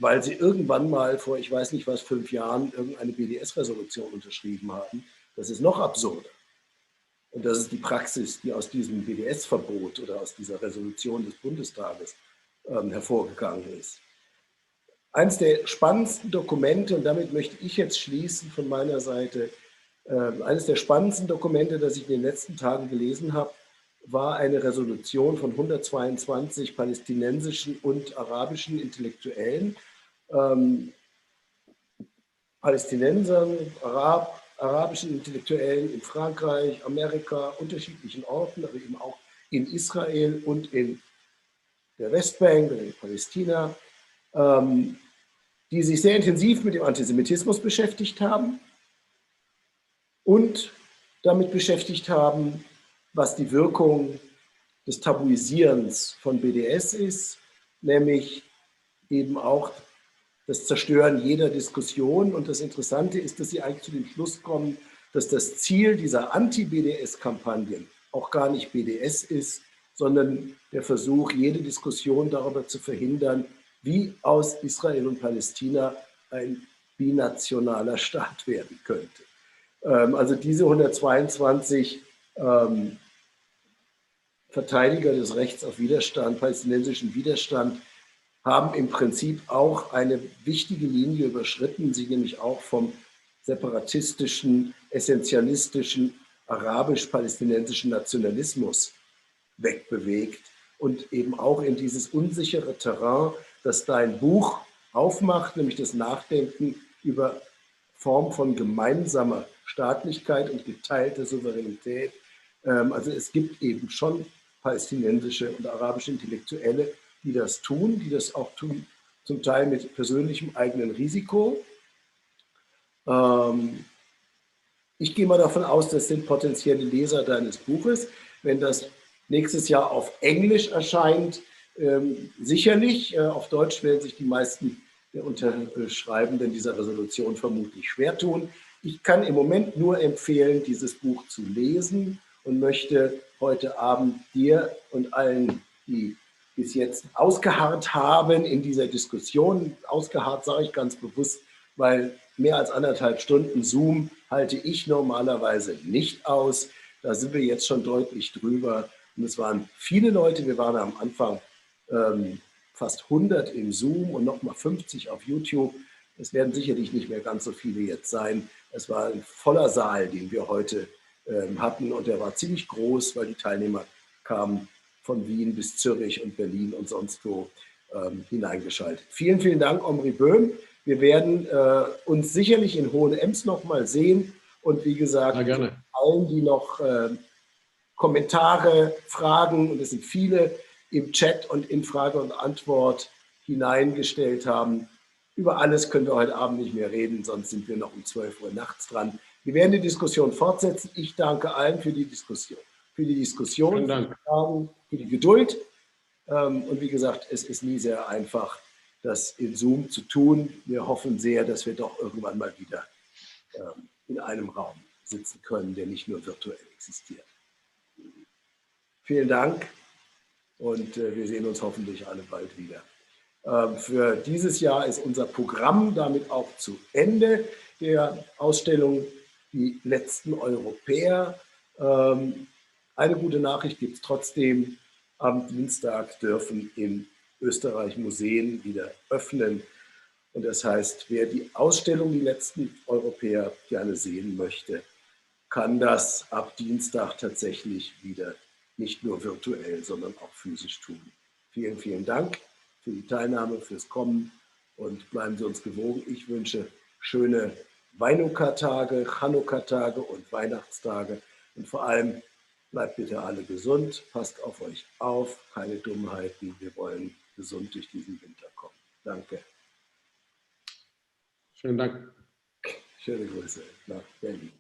weil sie irgendwann mal vor, ich weiß nicht was, 5 Jahren irgendeine BDS-Resolution unterschrieben haben. Das ist noch absurder. Und das ist die Praxis, die aus diesem BDS-Verbot oder aus dieser Resolution des Bundestages hervorgegangen ist. Eines der spannendsten Dokumente, und damit möchte ich jetzt schließen von meiner Seite, eines der spannendsten Dokumente, das ich in den letzten Tagen gelesen habe, war eine Resolution von 122 palästinensischen und arabischen Intellektuellen, Palästinensern, arabischen Intellektuellen in Frankreich, Amerika, unterschiedlichen Orten, aber eben auch in Israel und in der Westbank oder in Palästina, die sich sehr intensiv mit dem Antisemitismus beschäftigt haben und damit beschäftigt haben, was die Wirkung des Tabuisierens von BDS ist, nämlich eben auch das Zerstören jeder Diskussion. Und das Interessante ist, dass sie eigentlich zu dem Schluss kommen, dass das Ziel dieser Anti-BDS-Kampagnen auch gar nicht BDS ist, sondern der Versuch, jede Diskussion darüber zu verhindern, wie aus Israel und Palästina ein binationaler Staat werden könnte. Also diese 122 Verteidiger des Rechts auf Widerstand, palästinensischen Widerstand, haben im Prinzip auch eine wichtige Linie überschritten, sie nämlich auch vom separatistischen, essentialistischen, arabisch-palästinensischen Nationalismus wegbewegt und eben auch in dieses unsichere Terrain, das dein Buch aufmacht, nämlich das Nachdenken über Form von gemeinsamer Staatlichkeit und geteilter Souveränität. Also es gibt eben schon palästinensische und arabische Intellektuelle, die das auch tun, zum Teil mit persönlichem eigenen Risiko. Ich gehe mal davon aus, das sind potenzielle Leser deines Buches. Wenn das nächstes Jahr auf Englisch erscheint, sicherlich. Auf Deutsch werden sich die meisten der Unterschreibenden dieser Resolution vermutlich schwer tun. Ich kann im Moment nur empfehlen, dieses Buch zu lesen und möchte heute Abend dir und allen, die bis jetzt ausgeharrt haben in dieser Diskussion, ausgeharrt sage ich ganz bewusst, weil mehr als 1,5 Stunden Zoom halte ich normalerweise nicht aus. Da sind wir jetzt schon deutlich drüber. Und es waren viele Leute, wir waren am Anfang fast 100 im Zoom und nochmal 50 auf YouTube. Es werden sicherlich nicht mehr ganz so viele jetzt sein. Es war ein voller Saal, den wir heute hatten, und der war ziemlich groß, weil die Teilnehmer kamen von Wien bis Zürich und Berlin und sonst wo hineingeschaltet. Vielen, vielen Dank, Omri Boehm. Wir werden uns sicherlich in Hohenems noch mal sehen, und wie gesagt, allen, die noch Kommentare, Fragen, und es sind viele, im Chat und in Frage und Antwort hineingestellt haben. Über alles können wir heute Abend nicht mehr reden, sonst sind wir noch um 12 Uhr nachts dran. Wir werden die Diskussion fortsetzen. Ich danke allen für die Diskussion, für die Fragen, für die Geduld. Und wie gesagt, es ist nie sehr einfach, das in Zoom zu tun. Wir hoffen sehr, dass wir doch irgendwann mal wieder in einem Raum sitzen können, der nicht nur virtuell existiert. Vielen Dank, und wir sehen uns hoffentlich alle bald wieder. Für dieses Jahr ist unser Programm damit auch zu Ende der Ausstellung Die letzten Europäer. Eine gute Nachricht gibt es trotzdem: Am Dienstag dürfen in Österreich Museen wieder öffnen. Und das heißt, wer die Ausstellung Die letzten Europäer gerne sehen möchte, kann das ab Dienstag tatsächlich wieder nicht nur virtuell, sondern auch physisch tun. Vielen, vielen Dank für die Teilnahme, fürs Kommen, und bleiben Sie uns gewogen. Ich wünsche schöne Weinuka-Tage, Chanukka-Tage und Weihnachtstage, und vor allem bleibt bitte alle gesund, passt auf euch auf, keine Dummheiten. Wir wollen gesund durch diesen Winter kommen. Danke. Vielen Dank. Schöne Grüße nach Berlin.